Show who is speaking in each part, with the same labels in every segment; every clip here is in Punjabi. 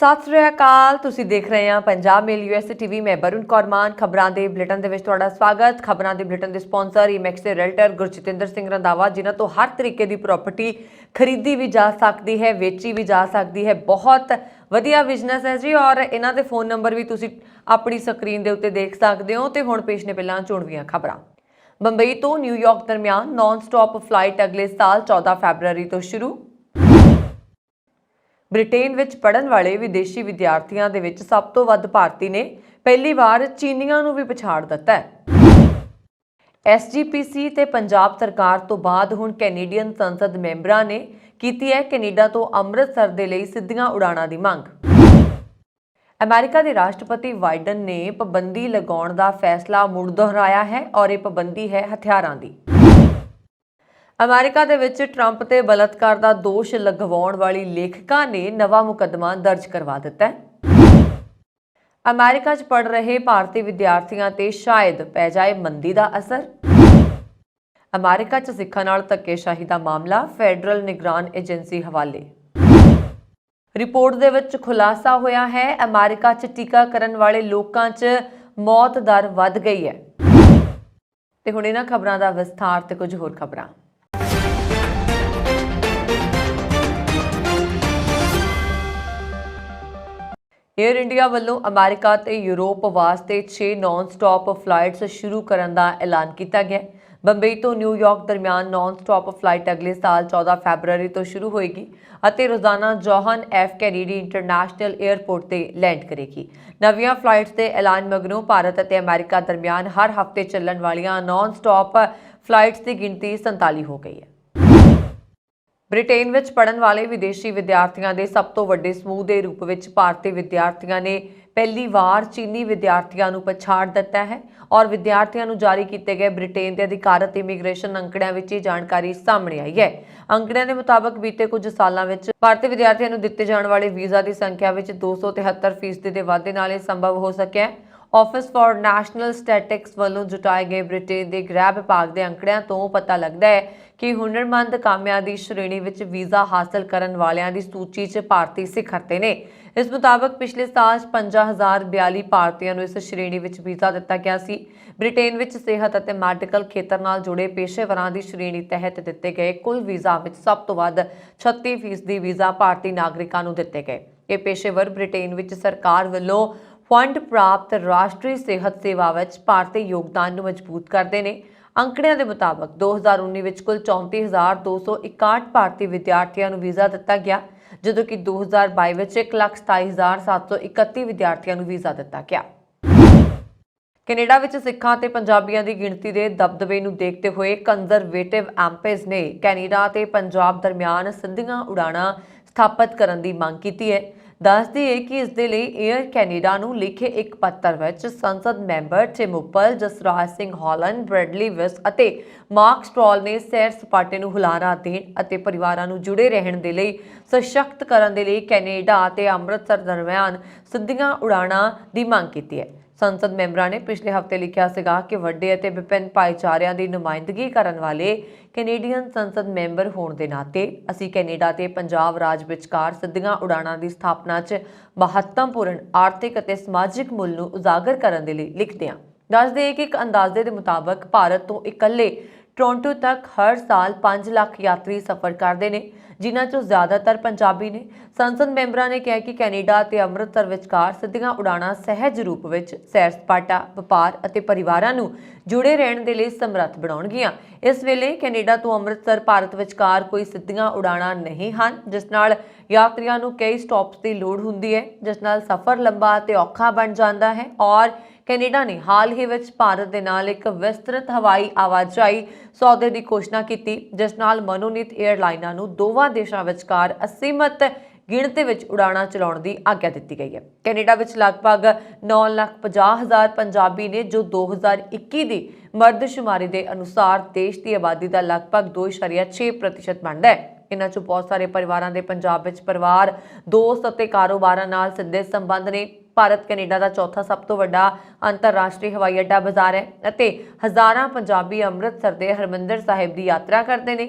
Speaker 1: ਸਤਿ ਸ੍ਰੀ ਅਕਾਲ। ਤੁਸੀਂ ਦੇਖ ਰਹੇ ਹੋ ਪੰਜਾਬ ਮੇਲ ਯੂਐਸਏ ਟੀਵੀ। ਮੈਂ ਵਰੁਣ ਕੌਰ ਮਾਨ। ਖਬਰਾਂ ਦੇ ਬੁਲੇਟਿਨ ਦੇ ਵਿੱਚ ਤੁਹਾਡਾ ਸਵਾਗਤ। ਖਬਰਾਂ ਦੇ ਬੁਲੇਟਿਨ ਦੇ ਸਪਾਂਸਰ ਈਮੈਕਸ ਦੇ ਰੀਅਲਟਰ ਗੁਰਜਿਤਿੰਦਰ ਸਿੰਘ ਰੰਧਾਵਾ, ਜਿਨ੍ਹਾਂ ਤੋਂ ਹਰ ਤਰੀਕੇ ਦੀ ਪ੍ਰਾਪਰਟੀ ਖਰੀਦੀ ਵੀ ਜਾ ਸਕਦੀ ਹੈ, ਵੇਚੀ ਵੀ ਜਾ ਸਕਦੀ ਹੈ। ਬਹੁਤ ਵਧੀਆ ਬਿਜ਼ਨਸ ਹੈ ਜੀ, ਔਰ ਇਹਨਾਂ ਦੇ ਫੋਨ ਨੰਬਰ ਵੀ ਤੁਸੀਂ ਆਪਣੀ ਸਕਰੀਨ ਦੇ ਉੱਤੇ ਦੇਖ ਸਕਦੇ ਹੋ। ਤੇ ਹੁਣ ਪੇਸ਼ ਨੇ ਪਹਿਲਾਂ ਚੋਣਵੀਆਂ ਖਬਰਾਂ। ਬੰਬਈ ਤੋਂ ਨਿਊਯਾਰਕ ਦਰਮਿਆਨ ਨਾਨ ਸਟਾਪ ਫਲਾਈਟ ਅਗਲੇ ਸਾਲ 14 ਫੈਬਰਵਰੀ ਤੋਂ ਸ਼ੁਰੂ। ਬ੍ਰਿਟੇਨ ਵਿੱਚ ਪੜ੍ਹਨ ਵਾਲੇ ਵਿਦੇਸ਼ੀ ਵਿਦਿਆਰਥੀਆਂ ਦੇ ਵਿੱਚ ਸਭ ਤੋਂ ਵੱਧ ਭਾਰਤੀ ਨੇ ਪਹਿਲੀ ਵਾਰ ਚੀਨੀਆਂ ਨੂੰ ਵੀ ਪਛਾੜ ਦਿੱਤਾ ਹੈ। ਐਸਜੀਪੀਸੀ ਤੇ ਪੰਜਾਬ ਸਰਕਾਰ ਤੋਂ ਬਾਅਦ ਹੁਣ ਕੈਨੇਡੀਅਨ ਸੰਸਦ ਮੈਂਬਰਾਂ ਨੇ ਕੀਤੀ ਹੈ ਕੈਨੇਡਾ ਤੋਂ ਅੰਮ੍ਰਿਤਸਰ ਦੇ ਲਈ ਸਿੱਧੀਆਂ ਉਡਾਣਾਂ ਦੀ ਮੰਗ। ਅਮਰੀਕਾ ਦੇ ਰਾਸ਼ਟਰਪਤੀ ਬਾਈਡਨ ਨੇ ਪਾਬੰਦੀ ਲਗਾਉਣ ਦਾ ਫੈਸਲਾ ਮੁੜ ਦੁਹਰਾਇਆ ਹੈ, ਔਰ ਇਹ ਪਾਬੰਦੀ ਹੈ ਹਥਿਆਰਾਂ ਦੀ। ਅਮਰੀਕਾ ਦੇ ਵਿੱਚ ਟਰੰਪ ਤੇ ਬਲਾਤਕਾਰ ਦਾ ਦੋਸ਼ ਲਗਵਾਉਣ ਵਾਲੀ ਲੇਖਿਕਾ ਨੇ ਨਵਾਂ ਮੁਕੱਦਮਾ ਦਰਜ ਕਰਵਾ ਦਿੱਤਾ ਹੈ। ਅਮਰੀਕਾ 'ਚ ਪੜ੍ਹ ਰਹੇ ਭਾਰਤੀ ਵਿਦਿਆਰਥੀਆਂ ਤੇ ਸ਼ਾਇਦ ਪੈ ਜਾਏ ਮੰਦੀ ਦਾ ਅਸਰ। ਅਮਰੀਕਾ 'ਚ ਸਿੱਖਾਂ ਨਾਲ ਧੱਕੇਸ਼ਾਹੀ ਦਾ ਮਾਮਲਾ ਫੈਡਰਲ ਨਿਗਰਾਨ ਏਜੰਸੀ ਹਵਾਲੇ। ਰਿਪੋਰਟ ਦੇ ਵਿੱਚ ਖੁਲਾਸਾ ਹੋਇਆ ਹੈ ਅਮਰੀਕਾ 'ਚ ਟੀਕਾ ਕਰਨ ਵਾਲੇ ਲੋਕਾਂ 'ਚ ਮੌਤ ਦਰ ਵੱਧ ਗਈ ਹੈ। ਤੇ ਹੁਣ ਇਹਨਾਂ ਖਬਰਾਂ ਦਾ ਵਿਸਥਾਰ ਤੇ ਕੁਝ ਹੋਰ ਖਬਰਾਂ। ਏਅਰ ਇੰਡੀਆ ਵੱਲੋਂ ਅਮਰੀਕਾ ਤੇ ਯੂਰਪ ਵਾਸਤੇ 6 ਨਾਨ ਸਟਾਪ ਫਲਾਈਟਸ ਸ਼ੁਰੂ ਕਰਨ ਦਾ ਐਲਾਨ ਕੀਤਾ ਗਿਆ। ਬੰਬਈ ਤੋਂ ਨਿਊਯਾਰਕ ਦਰਮਿਆਨ ਨਾਨ ਸਟਾਪ ਫਲਾਈਟ ਅਗਲੇ ਸਾਲ 14 ਫੈਬਰਵਰੀ ਤੋਂ ਸ਼ੁਰੂ ਹੋਏਗੀ ਅਤੇ ਰੋਜ਼ਾਨਾ John F Kennedy international airport ਤੇ ਲੈਂਡ ਕਰੇਗੀ। ਨਵੀਆਂ ਫਲਾਈਟਸ ਦੇ ਐਲਾਨ ਮਗਰੋਂ ਭਾਰਤ ਅਤੇ ਅਮਰੀਕਾ ਦਰਮਿਆਨ ਹਰ ਹਫ਼ਤੇ ਚੱਲਣ ਵਾਲੀਆਂ ਨਾਨ ਸਟਾਪ ਫਲਾਈਟਸ ਦੀ ਗਿਣਤੀ 47 ਹੋ ਗਈ ਹੈ। ਬ੍ਰਿਟੇਨ ਵਿੱਚ ਪੜ੍ਹਨ ਵਾਲੇ ਵਿਦੇਸ਼ੀ ਵਿਦਿਆਰਥੀਆਂ ਦੇ ਸਭ ਤੋਂ ਵੱਡੇ ਸਮੂਹ ਦੇ ਰੂਪ ਵਿੱਚ ਭਾਰਤੀ ਵਿਦਿਆਰਥੀਆਂ ਨੇ ਪਹਿਲੀ ਵਾਰ ਚੀਨੀ ਵਿਦਿਆਰਥੀਆਂ ਨੂੰ ਪਛਾੜ ਦਿੱਤਾ ਹੈ, ਔਰ ਵਿਦਿਆਰਥੀਆਂ ਨੂੰ ਜਾਰੀ ਕੀਤੇ ਗਏ ਬ੍ਰਿਟੇਨ ਦੇ ਅਧਿਕਾਰਤ ਇਮੀਗ੍ਰੇਸ਼ਨ ਅੰਕੜਿਆਂ ਵਿੱਚ ਇਹ ਜਾਣਕਾਰੀ ਸਾਹਮਣੇ ਆਈ ਹੈ। ਅੰਕੜਿਆਂ ਦੇ ਮੁਤਾਬਕ ਬੀਤੇ ਕੁਝ ਸਾਲਾਂ ਵਿੱਚ ਭਾਰਤੀ ਵਿਦਿਆਰਥੀਆਂ ਨੂੰ ਦਿੱਤੇ ਜਾਣ ਵਾਲੇ ਵੀਜ਼ਾ ਦੀ ਸੰਖਿਆ ਵਿੱਚ 273% ਦੇ ਵਾਧੇ ਨਾਲ ਇਹ ਸੰਭਵ ਹੋ ਸਕਿਆ ਹੈ। ਆਫਿਸ ਫਾਰ ਨੈਸ਼ਨਲ ਸਟੈਟਿਕਸ ਵੱਲੋਂ ਜੁਟਾਏ ਗਏ ਬ੍ਰਿਟੇਨ ਦੇ ਗ੍ਰਹਿ ਵਿਭਾਗ ਦੇ ਅੰਕੜਿਆਂ ਤੋਂ ਪਤਾ ਲੱਗਦਾ ਹੈ ਕਿ ਹੁਨਰਮੰਦ ਕਾਮਿਆਂ ਦੀ ਸ਼੍ਰੇਣੀ ਵਿੱਚ ਵੀਜ਼ਾ ਹਾਸਲ ਕਰਨ ਵਾਲਿਆਂ ਦੀ ਸੂਚੀ 'ਚ ਭਾਰਤੀ ਸਿਖਰ ਤੇ ਨੇ। ਇਸ ਮੁਤਾਬਕ ਪਿਛਲੇ ਸਾਲ 50,042 ਭਾਰਤੀਆਂ ਨੂੰ ਇਸ ਸ਼੍ਰੇਣੀ ਵਿੱਚ ਵੀਜ਼ਾ ਦਿੱਤਾ ਗਿਆ ਸੀ। ਬ੍ਰਿਟੇਨ ਵਿੱਚ ਸਿਹਤ ਅਤੇ ਮੈਡੀਕਲ ਖੇਤਰ ਨਾਲ ਜੁੜੇ ਪੇਸ਼ੇਵਰਾਂ ਦੀ ਸ਼੍ਰੇਣੀ ਤਹਿਤ ਦਿੱਤੇ ਗਏ ਕੁੱਲ ਵੀਜ਼ਾ ਵਿੱਚ ਸਭ ਤੋਂ ਵੱਧ 36% ਵੀਜ਼ਾ ਭਾਰਤੀ ਨਾਗਰਿਕਾਂ ਨੂੰ ਦਿੱਤੇ ਗਏ। ਇਹ ਪੇਸ਼ੇਵਰ ਬ੍ਰਿਟੇਨ ਵਿੱਚ ਸਰਕਾਰ ਵੱਲੋਂ ਫੰਡ ਪ੍ਰਾਪਤ ਰਾਸ਼ਟਰੀ ਸਿਹਤ ਸੇਵਾ ਵਿੱਚ ਭਾਰਤੀ ਯੋਗਦਾਨ ਨੂੰ ਮਜ਼ਬੂਤ ਕਰਦੇ ਨੇ। ਅੰਕੜਿਆਂ ਦੇ ਮੁਤਾਬਕ 2019 ਵਿੱਚ ਕੁੱਲ 34,261 ਭਾਰਤੀ ਵਿਦਿਆਰਥੀਆਂ ਨੂੰ ਵੀਜ਼ਾ ਦਿੱਤਾ ਗਿਆ, ਜਦੋਂ ਕਿ 2022 ਵਿੱਚ 1,27,731 ਵਿਦਿਆਰਥੀਆਂ ਨੂੰ ਵੀਜ਼ਾ ਦਿੱਤਾ ਗਿਆ। ਕੈਨੇਡਾ ਵਿੱਚ ਸਿੱਖਾਂ ਤੇ ਪੰਜਾਬੀਆਂ ਦੀ ਗਿਣਤੀ ਦੇ ਦਬਦਬੇ ਨੂੰ ਦੇਖਦੇ ਹੋਏ ਕੰਜ਼ਰਵੇਟਿਵ ਐਮਪੀਜ਼ ਨੇ ਕੈਨੇਡਾ ਤੇ ਪੰਜਾਬ ਦਰਮਿਆਨ ਸਿੱਧੀਆਂ ਉਡਾਣਾਂ ਸਥਾਪਿਤ ਕਰਨ ਦੀ ਮੰਗ ਕੀਤੀ ਹੈ। ਦੱਸਦੀ ਹੈ ਕਿ ਇਸ ਦੇ ਲਈ ਏਅਰ ਕੈਨੇਡਾ ਨੂੰ ਲਿਖੇ ਇੱਕ ਪੱਤਰ ਵਿੱਚ ਸੰਸਦ ਮੈਂਬਰ ਟਿਮ ਉਪਲ, ਜਸਰਾਜ ਸਿੰਘ ਹਾਲੈਂਡ, ਬ੍ਰੈਡਲੀ ਵਿਸ ਅਤੇ ਮਾਰਕ ਸਟ੍ਰੋਲ ਨੇ ਸੈਰ ਸਪਾਟੇ ਨੂੰ ਹੁਲਾਰਾ ਦੇਣ ਅਤੇ ਪਰਿਵਾਰਾਂ ਨੂੰ ਜੁੜੇ ਰਹਿਣ ਦੇ ਲਈ ਸਸ਼ਕਤ ਕਰਨ ਦੇ ਲਈ ਕੈਨੇਡਾ ਅਤੇ ਅੰਮ੍ਰਿਤਸਰ ਦਰਮਿਆਨ ਸਿੱਧੀਆਂ ਉਡਾਣਾਂ ਦੀ ਮੰਗ ਕੀਤੀ ਹੈ। ਸੰਸਦ ਮੈਂਬਰਾਂ ਨੇ ਪਿਛਲੇ ਹਫ਼ਤੇ ਲਿਖਿਆ ਸੀਗਾ ਕਿ ਵੱਡੇ ਅਤੇ ਵਿਭਿੰਨ ਭਾਈਚਾਰਿਆਂ ਦੀ ਨੁਮਾਇੰਦਗੀ ਕਰਨ ਵਾਲੇ ਕੈਨੇਡੀਅਨ ਸੰਸਦ ਮੈਂਬਰ ਹੋਣ ਦੇ ਨਾਤੇ ਅਸੀਂ ਕੈਨੇਡਾ ਤੇ ਪੰਜਾਬ ਰਾਜ ਵਿਚਕਾਰ ਸਿੱਧੀਆਂ ਉਡਾਣਾਂ ਦੀ ਸਥਾਪਨਾ 'ਚ ਮਹੱਤਵਪੂਰਨ ਆਰਥਿਕ ਅਤੇ ਸਮਾਜਿਕ ਮੁੱਲ ਨੂੰ ਉਜਾਗਰ ਕਰਨ ਦੇ ਲਈ ਲਿਖਦੇ ਹਾਂ। ਦੱਸਦੇ ਹਾਂ ਕਿ ਇੱਕ ਅੰਦਾਜ਼ੇ ਦੇ ਮੁਤਾਬਕ ਭਾਰਤ ਤੋਂ ਇਕੱਲੇ ਟੋਰਾਂਟੋ ਤੱਕ ਹਰ ਸਾਲ 5 ਲੱਖ ਯਾਤਰੀ ਸਫ਼ਰ ਕਰਦੇ ਨੇ, ਜਿਨ੍ਹਾਂ 'ਚੋਂ ਜ਼ਿਆਦਾਤਰ ਪੰਜਾਬੀ ਨੇ। ਸੰਸਦ ਮੈਂਬਰਾਂ ਨੇ ਕਿਹਾ ਕਿ ਕੈਨੇਡਾ ਅਤੇ ਅੰਮ੍ਰਿਤਸਰ ਵਿਚਕਾਰ ਸਿੱਧੀਆਂ ਉਡਾਣਾਂ ਸਹਿਜ ਰੂਪ ਵਿੱਚ ਸੈਰ ਸਪਾਟਾ, ਵਪਾਰ ਅਤੇ ਪਰਿਵਾਰਾਂ ਨੂੰ ਜੁੜੇ ਰਹਿਣ ਦੇ ਲਈ ਸਮਰੱਥ ਬਣਾਉਣਗੀਆਂ। ਇਸ ਵੇਲੇ ਕੈਨੇਡਾ ਤੋਂ ਅੰਮ੍ਰਿਤਸਰ ਭਾਰਤ ਵਿਚਕਾਰ ਕੋਈ ਸਿੱਧੀਆਂ ਉਡਾਣਾਂ ਨਹੀਂ ਹਨ, ਜਿਸ ਨਾਲ ਯਾਤਰੀਆਂ ਨੂੰ ਕਈ ਸਟਾਪਸ ਦੀ ਲੋੜ ਹੁੰਦੀ ਹੈ, ਜਿਸ ਨਾਲ ਸਫ਼ਰ ਲੰਬਾ ਅਤੇ ਔਖਾ ਬਣ ਜਾਂਦਾ ਹੈ। ਔਰ ਕੈਨੇਡਾ ਨੇ ਹਾਲ ਹੀ ਵਿੱਚ ਭਾਰਤ ਦੇ ਨਾਲ ਇੱਕ ਵਿਸਤ੍ਰਿਤ ਹਵਾਈ ਆਵਾਜਾਈ ਸੌਦੇ ਦੀ ਘੋਸ਼ਣਾ ਕੀਤੀ, ਜਿਸ ਨਾਲ ਮਨੋਨੀਤ ਏਅਰਲਾਈਨਾਂ ਨੂੰ ਦੋਵਾਂ ਦੇਸ਼ਾਂ ਵਿਚਕਾਰ ਅਸੀਮਤ ਗਿਣਤੀ ਵਿੱਚ ਉਡਾਣਾਂ ਚਲਾਉਣ ਦੀ ਆਗਿਆ ਦਿੱਤੀ ਗਈ ਹੈ। ਕੈਨੇਡਾ ਵਿੱਚ ਲਗਭਗ 9,50,000 ਪੰਜਾਬੀ ਨੇ, ਜੋ 2021 ਦੀ ਮਰਦਸ਼ੁਮਾਰੀ ਦੇ ਅਨੁਸਾਰ ਦੇਸ਼ ਦੀ ਆਬਾਦੀ ਦਾ ਲਗਭਗ 2.6% ਬਣਦਾ ਹੈ। ਇਹਨਾਂ 'ਚੋਂ ਬਹੁਤ ਸਾਰੇ ਪਰਿਵਾਰਾਂ ਦੇ ਪੰਜਾਬ ਵਿੱਚ ਪਰਿਵਾਰ, ਦੋਸਤ ਅਤੇ ਕਾਰੋਬਾਰਾਂ ਨਾਲ ਸਿੱਧੇ ਸੰਬੰਧ ਨੇ। ਭਾਰਤ ਕੈਨੇਡਾ ਦਾ ਚੌਥਾ ਸਭ ਤੋਂ ਵੱਡਾ ਅੰਤਰਰਾਸ਼ਟਰੀ ਹਵਾਈ ਅੱਡਾ ਬਾਜ਼ਾਰ ਹੈ ਅਤੇ ਹਜ਼ਾਰਾਂ ਪੰਜਾਬੀ ਅੰਮ੍ਰਿਤਸਰ ਦੇ ਹਰਮੰਦਰ ਸਾਹਿਬ ਦੀ ਯਾਤਰਾ ਕਰਦੇ ਨੇ।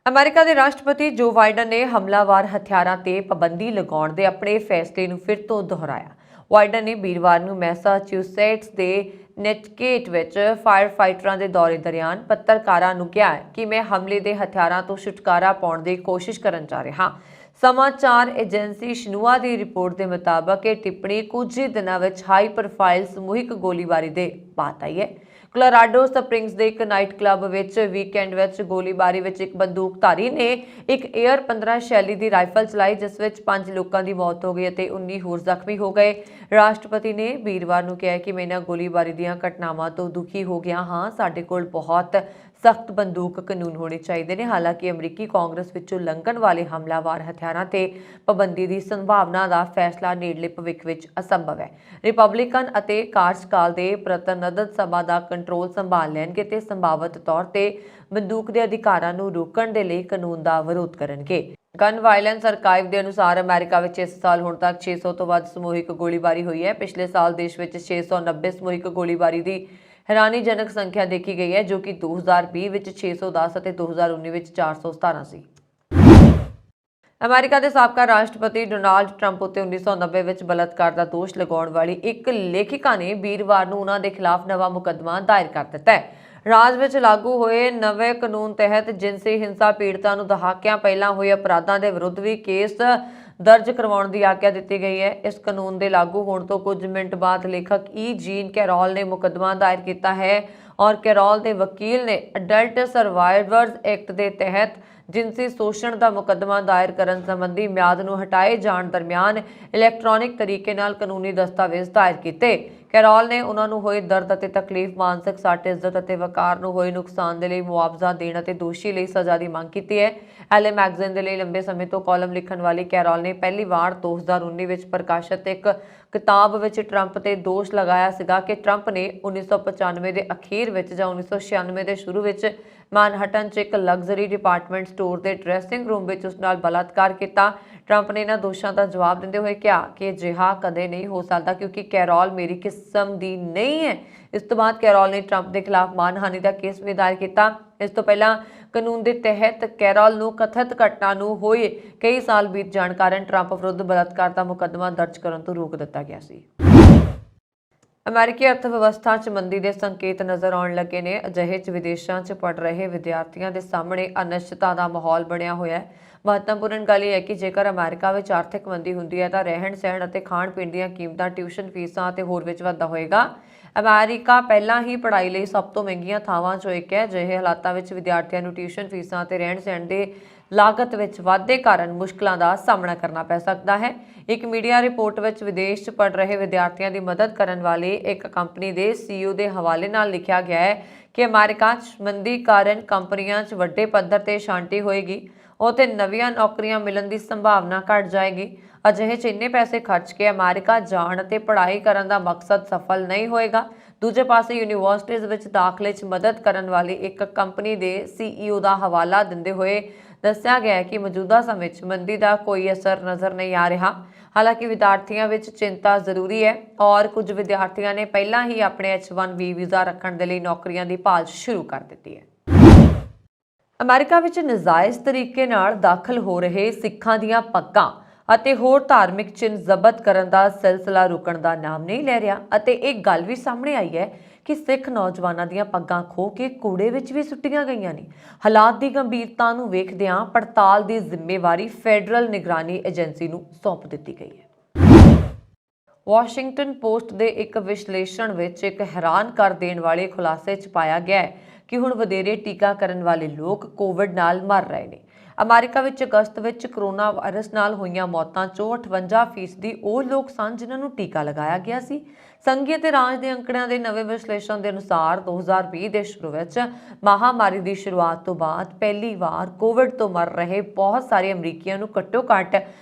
Speaker 1: ਅਮਰੀਕਾ ਦੇ ਰਾਸ਼ਟਰਪਤੀ ਜੋ ਬਾਈਡਨ ਨੇ ਹਮਲਾਵਰ ਹਥਿਆਰਾਂ ਤੇ ਪਾਬੰਦੀ ਲਗਾਉਣ ਦੇ ਆਪਣੇ ਫੈਸਲੇ ਨੂੰ ਫਿਰ ਤੋਂ ਦੁਹਰਾਇਆ। ਬਾਈਡਨ ਨੇ ਵੀਰਵਾਰ ਨੂੰ ਮੈਸਾਚਿਉਸੇਟਸ ਦੇ ਨੈਟਕੇਟ ਵਿੱਚ ਫਾਇਰ ਫਾਈਟਰਾਂ ਦੇ ਦੌਰੇ ਦੌਰਾਨ ਪੱਤਰਕਾਰਾਂ ਨੂੰ ਕਿਹਾ ਕਿ ਮੈਂ ਹਮਲੇ ਦੇ ਹਥਿਆਰਾਂ ਤੋਂ ਛੁਟਕਾਰਾ ਪਾਉਣ ਦੀ ਕੋਸ਼ਿਸ਼ ਕਰਨ ਜਾ ਰਿਹਾ ਹਾਂ। ਸਮਾਚਾਰ ਏਜੰਸੀ ਸ਼ਿਨੂਆ ਦੀ ਰਿਪੋਰਟ ਦੇ ਮੁਤਾਬਕ ਇਹ ਟਿੱਪਣੀ ਕੁਝ ਹੀ ਦਿਨਾਂ ਵਿੱਚ ਹਾਈ ਪ੍ਰੋਫਾਈਲ ਸਮੂਹਿਕ ਗੋਲੀਬਾਰੀ ਦੇ ਬਾਅਦ ਆਈ ਹੈ। ਕੋਲੋਰਾਡੋ ਸਪ੍ਰਿੰਗਸ ਦੇ ਇੱਕ ਨਾਈਟ ਕਲੱਬ ਵਿੱਚ ਵੀਕਐਂਡ ਵਿੱਚ ਗੋਲੀਬਾਰੀ ਵਿੱਚ ਇੱਕ ਬੰਦੂਕਧਾਰੀ ਨੇ ਇੱਕ 에ਅਰ 15 ਸ਼ੈਲੀ ਦੀ ਰਾਈਫਲ ਚਲਾਈ, ਜਿਸ ਵਿੱਚ 5 ਲੋਕਾਂ ਦੀ ਮੌਤ ਹੋ ਗਈ ਅਤੇ 19 ਹੋਰ ਜ਼ਖਮੀ ਹੋ ਗਏ। ਰਾਸ਼ਟਰਪਤੀ ਨੇ ਵੀਰਵਾਰ ਨੂੰ ਕਿਹਾ ਕਿ ਮੈਂ ਇਹਨਾਂ ਗੋਲੀਬਾਰੀ ਦੀਆਂ ਘਟਨਾਵਾਂ ਤੋਂ ਦੁਖੀ ਹੋ ਗਿਆ ਹਾਂ। ਸਾਡੇ ਕੋਲ ਬਹੁਤ ਸਖਤ ਬੰਦੂਕ ਕਾਨੂੰਨ ਹੋਣੇ ਚਾਹੀਦੇ ਨੇ। ਹਾਲਾਂਕਿ ਅਮਰੀਕੀ ਕਾਂਗਰਸ ਵਿੱਚੋਂ ਲੰਘਣ ਵਾਲੇ ਹਮਲਾਵਰ ਹਥਿਆਰਾਂ ਤੇ ਪਾਬੰਦੀ ਦੀ ਸੰਭਾਵਨਾ ਦਾ ਫੈਸਲਾ ਨੇੜਲੇ ਭਵਿੱਖ ਵਿੱਚ ਅਸੰਭਵ ਹੈ। ਰਿਪਬਲਿਕਨ ਅਤੇ ਕਾਰਜਕਾਲ ਦੇ ਪ੍ਰਤੀਨਿਧ ਸਭਾ ਦਾ ਕੰਟਰੋਲ ਸੰਭਾਲ ਲੈਣਗੇ ਤੇ ਸੰਭਾਵਤ ਤੌਰ ਤੇ ਬੰਦੂਕ ਦੇ ਅਧਿਕਾਰਾਂ ਨੂੰ ਰੋਕਣ ਦੇ ਲਈ ਕਾਨੂੰਨ ਦਾ ਵਿਰੋਧ ਕਰਨਗੇ। ਗਨ ਵਾਇਲੈਂਸ ਆਰਕਾਈਵ ਦੇ ਅਨੁਸਾਰ ਅਮਰੀਕਾ ਵਿੱਚ ਇਸ ਸਾਲ ਹੁਣ ਤੱਕ 600 ਤੋਂ ਵੱਧ ਸਮੂਹਿਕ ਗੋਲੀਬਾਰੀ ਹੋਈ ਹੈ। ਪਿਛਲੇ ਸਾਲ ਦੇਸ਼ ਵਿੱਚ 690 ਸਮੂਹਿਕ ਗੋਲੀਬਾਰੀ ਦੀ ਹੈਰਾਨੀਜਨਕ ਸੰਖਿਆ ਦੇਖੀ ਗਈ ਹੈ, ਜੋ ਕਿ 2020 ਵਿੱਚ 610 ਅਤੇ 2019 ਵਿੱਚ 417 ਸੀ। ਅਮਰੀਕਾ ਦੇ ਸਾਬਕਾ ਰਾਸ਼ਟਰਪਤੀ ਡੋਨਾਲਡ ਟਰੰਪ ਉੱਤੇ 1990 ਵਿੱਚ ਬਲਾਤਕਾਰ ਦਾ ਦੋਸ਼ ਲਗਾਉਣ ਵਾਲੀ ਇੱਕ ਲੇਖਿਕਾ ਨੇ ਵੀਰਵਾਰ ਨੂੰ ਉਨ੍ਹਾਂ ਦੇ ਖਿਲਾਫ ਨਵਾਂ ਮੁਕੱਦਮਾ ਦਾਇਰ ਕਰ ਦਿੱਤਾ ਹੈ। ਰਾਜ ਵਿੱਚ ਲਾਗੂ ਹੋਏ ਨਵੇਂ ਕਾਨੂੰਨ ਤਹਿਤ ਜਿਨਸੀ ਹਿੰਸਾ ਪੀੜਤਾਂ ਨੂੰ ਦਹਾਕਿਆਂ ਪਹਿਲਾਂ ਹੋਏ ਅਪਰਾਧਾਂ ਦੇ ਵਿਰੁੱਧ ਵੀ ਕੇਸ ਦਰਜ ਕਰਵਾਉਣ ਦੀ ਆਗਿਆ ਦਿੱਤੀ ਗਈ ਹੈ। ਇਸ ਕਾਨੂੰਨ ਦੇ ਲਾਗੂ ਹੋਣ ਤੋਂ ਕੁਝ ਮਿੰਟ ਬਾਅਦ ਲੇਖਕ ਜੀਨ ਕੈਰੋਲ ਨੇ ਮੁਕੱਦਮਾ ਦਾਇਰ ਕੀਤਾ ਹੈ ਔਰ ਕੈਰੋਲ ਦੇ ਵਕੀਲ ਨੇ ਅਡਲਟ ਸਰਵਾਈਵਰਜ਼ ਐਕਟ ਦੇ ਤਹਿਤ ਜਿਨਸੀ ਸ਼ੋਸ਼ਣ ਦਾ ਮੁਕੱਦਮਾ ਦਾਇਰ ਕਰਨ ਸੰਬੰਧੀ ਮਿਆਦ ਨੂੰ ਹਟਾਏ ਜਾਣ ਦਰਮਿਆਨ ਇਲੈਕਟ੍ਰੋਨਿਕ ਤਰੀਕੇ ਨਾਲ ਕਾਨੂੰਨੀ ਦਸਤਾਵੇਜ਼ ਦਾਇਰ ਕੀਤੇ। ਕੈਰੋਲ ਨੇ ਉਹਨਾਂ ਨੂੰ ਹੋਏ ਦਰਦ ਅਤੇ ਤਕਲੀਫ, ਮਾਨਸਿਕ ਸੱਟ, ਇੱਜ਼ਤ ਅਤੇ ਵਕਾਰ ਨੂੰ ਹੋਏ ਨੁਕਸਾਨ ਦੇ ਲਈ ਮੁਆਵਜ਼ਾ ਦੇਣ ਅਤੇ ਦੋਸ਼ੀ ਲਈ ਸਜ਼ਾ ਦੀ ਮੰਗ ਕੀਤੀ ਹੈ। ਐਲਏ ਮੈਗਜ਼ੀਨ ਦੇ ਲਈ ਲੰਬੇ ਸਮੇਂ ਤੋਂ ਕਾਲਮ ਲਿਖਣ ਵਾਲੀ ਕੈਰੋਲ ਨੇ ਪਹਿਲੀ ਵਾਰ 2019 ਵਿੱਚ ਪ੍ਰਕਾਸ਼ਿਤ ਇੱਕ ਕਿਤਾਬ ਵਿੱਚ ਟਰੰਪ ਤੇ ਦੋਸ਼ ਲਗਾਇਆ ਸੀਗਾ ਕਿ ਟਰੰਪ ਨੇ 1995 ਦੇ ਅਖੀਰ ਵਿੱਚ ਜਾਂ 1996 ਦੇ ਸ਼ੁਰੂ ਵਿੱਚ ਮੈਨਹਟਨ 'ਚ ਇੱਕ ਲਗਜ਼ਰੀ ਡਿਪਾਰਟਮੈਂਟ ਸਟੋਰ ਦੇ ਡਰੈਸਿੰਗ ਰੂਮ ਵਿੱਚ ਉਸ ਨਾਲ ਬਲਾਤਕਾਰ ਕੀਤਾ। ਟਰੰਪ ਨੇ ਇਹਨਾਂ ਦੋਸ਼ਾਂ ਦਾ ਜਵਾਬ ਦਿੰਦੇ ਹੋਏ ਕਿਹਾ ਕਿ ਅਜਿਹਾ ਕਦੇ ਨਹੀਂ ਹੋ ਸਕਦਾ ਕਿਉਂਕਿ ਕੈਰੋਲ ਮੇਰੀ ਕਿਸਮ ਦੀ ਨਹੀਂ ਹੈ। ਇਸ ਤੋਂ ਬਾਅਦ ਕੈਰੋਲ ਨੇ ਟਰੰਪ ਦੇ ਖਿਲਾਫ ਮਾਨਹਾਨੀ ਦਾ ਕੇਸ ਵੀ ਦਾਇਰ ਕੀਤਾ। ਇਸ ਤੋਂ ਪਹਿਲਾਂ ਕਾਨੂੰਨ ਦੇ ਤਹਿਤ ਕੈਰੋਲ ਨੂੰ ਕਥਿਤ ਘਟਨਾ ਨੂੰ ਹੋਏ ਕਈ ਸਾਲ ਬੀਤ ਜਾਣ ਕਾਰਨ ਟਰੰਪ ਵਿਰੁੱਧ ਬਲਾਤਕਾਰ ਦਾ ਮੁਕੱਦਮਾ ਦਰਜ ਕਰਨ ਤੋਂ ਰੋਕ ਦਿੱਤਾ ਗਿਆ ਸੀ। ਅਮਰੀਕੀ ਅਰਥ ਵਿਵਸਥਾ 'ਚ ਮੰਦੀ ਦੇ ਸੰਕੇਤ ਨਜ਼ਰ ਆਉਣ ਲੱਗੇ ਨੇ। ਅਜਿਹੇ 'ਚ ਵਿਦੇਸ਼ਾਂ 'ਚ ਪੜ ਰਹੇ ਵਿਦਿਆਰਥੀਆਂ ਦੇ ਸਾਹਮਣੇ ਅਨਿਸ਼ਚਿਤਤਾ ਦਾ ਮਾਹੌਲ ਬਣਿਆ ਹੋਇਆ ਹੈ। ਮਹੱਤਵਪੂਰਨ ਗੱਲ ਇਹ ਹੈ ਕਿ ਜੇਕਰ ਅਮਰੀਕਾ ਵਿੱਚ ਆਰਥਿਕ ਮੰਦੀ ਹੁੰਦੀ ਹੈ ਤਾਂ ਰਹਿਣ ਸਹਿਣ ਅਤੇ ਖਾਣ ਪੀਣ ਦੀਆਂ ਕੀਮਤਾਂ, ਟਿਊਸ਼ਨ ਫੀਸਾਂ ਅਤੇ ਹੋਰ ਵਿੱਚ ਵਾਧਾ ਹੋਏਗਾ। ਅਮਰੀਕਾ ਪਹਿਲਾਂ ਹੀ ਪੜ੍ਹਾਈ ਲਈ ਸਭ ਤੋਂ ਮਹਿੰਗੀਆਂ ਥਾਵਾਂ 'ਚੋਂ ਇੱਕ ਹੈ। ਅਜਿਹੇ ਹਾਲਾਤਾਂ ਵਿੱਚ ਵਿਦਿਆਰਥੀਆਂ ਨੂੰ ਟਿਊਸ਼ਨ ਫੀਸਾਂ ਅਤੇ ਰਹਿਣ ਸਹਿਣ ਦੇ ਲਾਗਤ ਵਿੱਚ ਵਾਧੇ ਕਾਰਨ ਮੁਸ਼ਕਲਾਂ ਦਾ ਸਾਹਮਣਾ ਕਰਨਾ ਪੈ ਸਕਦਾ ਹੈ। ਇੱਕ ਮੀਡੀਆ ਰਿਪੋਰਟ ਵਿੱਚ ਵਿਦੇਸ਼ 'ਚ ਪੜ ਰਹੇ ਵਿਦਿਆਰਥੀਆਂ ਦੀ ਮਦਦ ਕਰਨ ਵਾਲੀ ਇੱਕ ਕੰਪਨੀ ਦੇ CEO ਦੇ ਹਵਾਲੇ ਨਾਲ ਲਿਖਿਆ ਗਿਆ ਹੈ ਕਿ ਅਮਰੀਕਾ 'ਚ ਮੰਦੀ ਕਾਰਨ ਕੰਪਨੀਆਂ 'ਚ ਵੱਡੇ ਪੱਧਰ ਤੇ ਸ਼ਾਂਤੀ ਹੋਏਗੀ। ਉੱਥੇ ਨਵੀਆਂ ਨੌਕਰੀਆਂ ਮਿਲਣ ਦੀ ਸੰਭਾਵਨਾ ਘਟ ਜਾਏਗੀ। ਅਜਿਹੇ 'ਚ ਇੰਨੇ ਪੈਸੇ ਖਰਚ ਕੇ ਅਮਰੀਕਾ ਜਾਣ ਅਤੇ ਪੜ੍ਹਾਈ ਕਰਨ ਦਾ ਮਕਸਦ ਸਫਲ ਨਹੀਂ ਹੋਏਗਾ। ਦੂਜੇ ਪਾਸੇ ਯੂਨੀਵਰਸਿਟੀਜ਼ ਵਿੱਚ ਦਾਖਲੇ 'ਚ ਮਦਦ ਕਰਨ ਵਾਲੀ ਇੱਕ ਕੰਪਨੀ ਦੇ CEO ਦਾ ਹਵਾਲਾ ਦਿੰਦੇ ਹੋਏ ਦੱਸਿਆ ਗਿਆ ਹੈ ਕਿ ਮੌਜੂਦਾ ਸਮੇਂ 'ਚ ਮੰਦੀ ਦਾ ਕੋਈ ਅਸਰ ਨਜ਼ਰ ਨਹੀਂ ਆ ਰਿਹਾ। ਹਾਲਾਂਕਿ ਵਿਦਿਆਰਥੀਆਂ ਵਿੱਚ ਚਿੰਤਾ ਜ਼ਰੂਰੀ ਹੈ ਔਰ ਕੁਝ ਵਿਦਿਆਰਥੀਆਂ ਨੇ ਪਹਿਲਾਂ ਹੀ ਆਪਣੇ H1B ਵੀਜ਼ਾ ਰੱਖਣ ਦੇ ਲਈ ਨੌਕਰੀਆਂ ਦੀ ਭਾਲ ਸ਼ੁਰੂ ਕਰ ਦਿੱਤੀ ਹੈ। ਅਮਰੀਕਾ ਵਿੱਚ ਨਜਾਇਜ਼ ਤਰੀਕੇ ਨਾਲ ਦਾਖਲ ਹੋ ਰਹੇ ਸਿੱਖਾਂ ਦੀਆਂ ਪੱਗਾਂ ਅਤੇ ਹੋਰ ਧਾਰਮਿਕ ਚਿੰਨ੍ਹ ਜ਼ਬਤ ਕਰਨ ਦਾ ਸਿਲਸਿਲਾ ਰੁਕਣ ਦਾ ਨਾਮ ਨਹੀਂ ਲੈ ਰਿਹਾ ਅਤੇ ਇਹ ਗੱਲ ਵੀ ਸਾਹਮਣੇ ਆਈ ਹੈ ਕਿ ਸਿੱਖ ਨੌਜਵਾਨਾਂ ਦੀਆਂ ਪੱਗਾਂ ਖੋਹ ਕੇ ਕੂੜੇ ਵਿੱਚ ਵੀ ਸੁੱਟੀਆਂ ਗਈਆਂ ਨੇ। ਹਾਲਾਤ ਦੀ ਗੰਭੀਰਤਾ ਨੂੰ ਵੇਖਦਿਆਂ ਪੜਤਾਲ ਦੀ ਜ਼ਿੰਮੇਵਾਰੀ ਫੈਡਰਲ ਨਿਗਰਾਨੀ ਏਜੰਸੀ ਨੂੰ ਸੌਂਪ ਦਿੱਤੀ ਗਈ ਹੈ। ਵਾਸ਼ਿੰਗਟਨ ਪੋਸਟ ਦੇ ਇੱਕ ਵਿਸ਼ਲੇਸ਼ਣ ਵਿੱਚ ਇੱਕ ਹੈਰਾਨ ਕਰ ਦੇਣ ਵਾਲੇ ਖੁਲਾਸੇ 'ਚ ਪਾਇਆ ਗਿਆ ਹੈ ਕਿ ਹੁਣ ਵਧੇਰੇ ਟੀਕਾਕਰਨ ਵਾਲੇ ਲੋਕ ਕੋਵਿਡ ਨਾਲ ਮਰ ਰਹੇ ਨੇ। ਅਮਰੀਕਾ ਵਿੱਚ ਅਗਸਤ ਵਿੱਚ ਕਰੋਨਾ ਵਾਇਰਸ ਨਾਲ ਹੋਈਆਂ ਮੌਤਾਂ 'ਚੋਂ 58% ਉਹ ਲੋਕ ਸਨ ਜਿਨ੍ਹਾਂ ਨੂੰ ਟੀਕਾ ਲਗਾਇਆ ਗਿਆ ਸੀ। ਸੰਘੀ ਅਤੇ ਰਾਜ ਦੇ ਅੰਕੜਿਆਂ ਦੇ ਨਵੇਂ ਵਿਸ਼ਲੇਸ਼ਣ ਦੇ ਅਨੁਸਾਰ 2020 ਦੇ ਸ਼ੁਰੂ ਵਿੱਚ ਮਹਾਮਾਰੀ ਦੀ ਸ਼ੁਰੂਆਤ ਤੋਂ ਬਾਅਦ ਪਹਿਲੀ ਵਾਰ ਕੋਵਿਡ ਤੋਂ ਮਰ ਰਹੇ ਬਹੁਤ ਸਾਰੇ ਅਮਰੀਕੀਆਂ ਨੂੰ ਘੱਟੋ-ਘੱਟ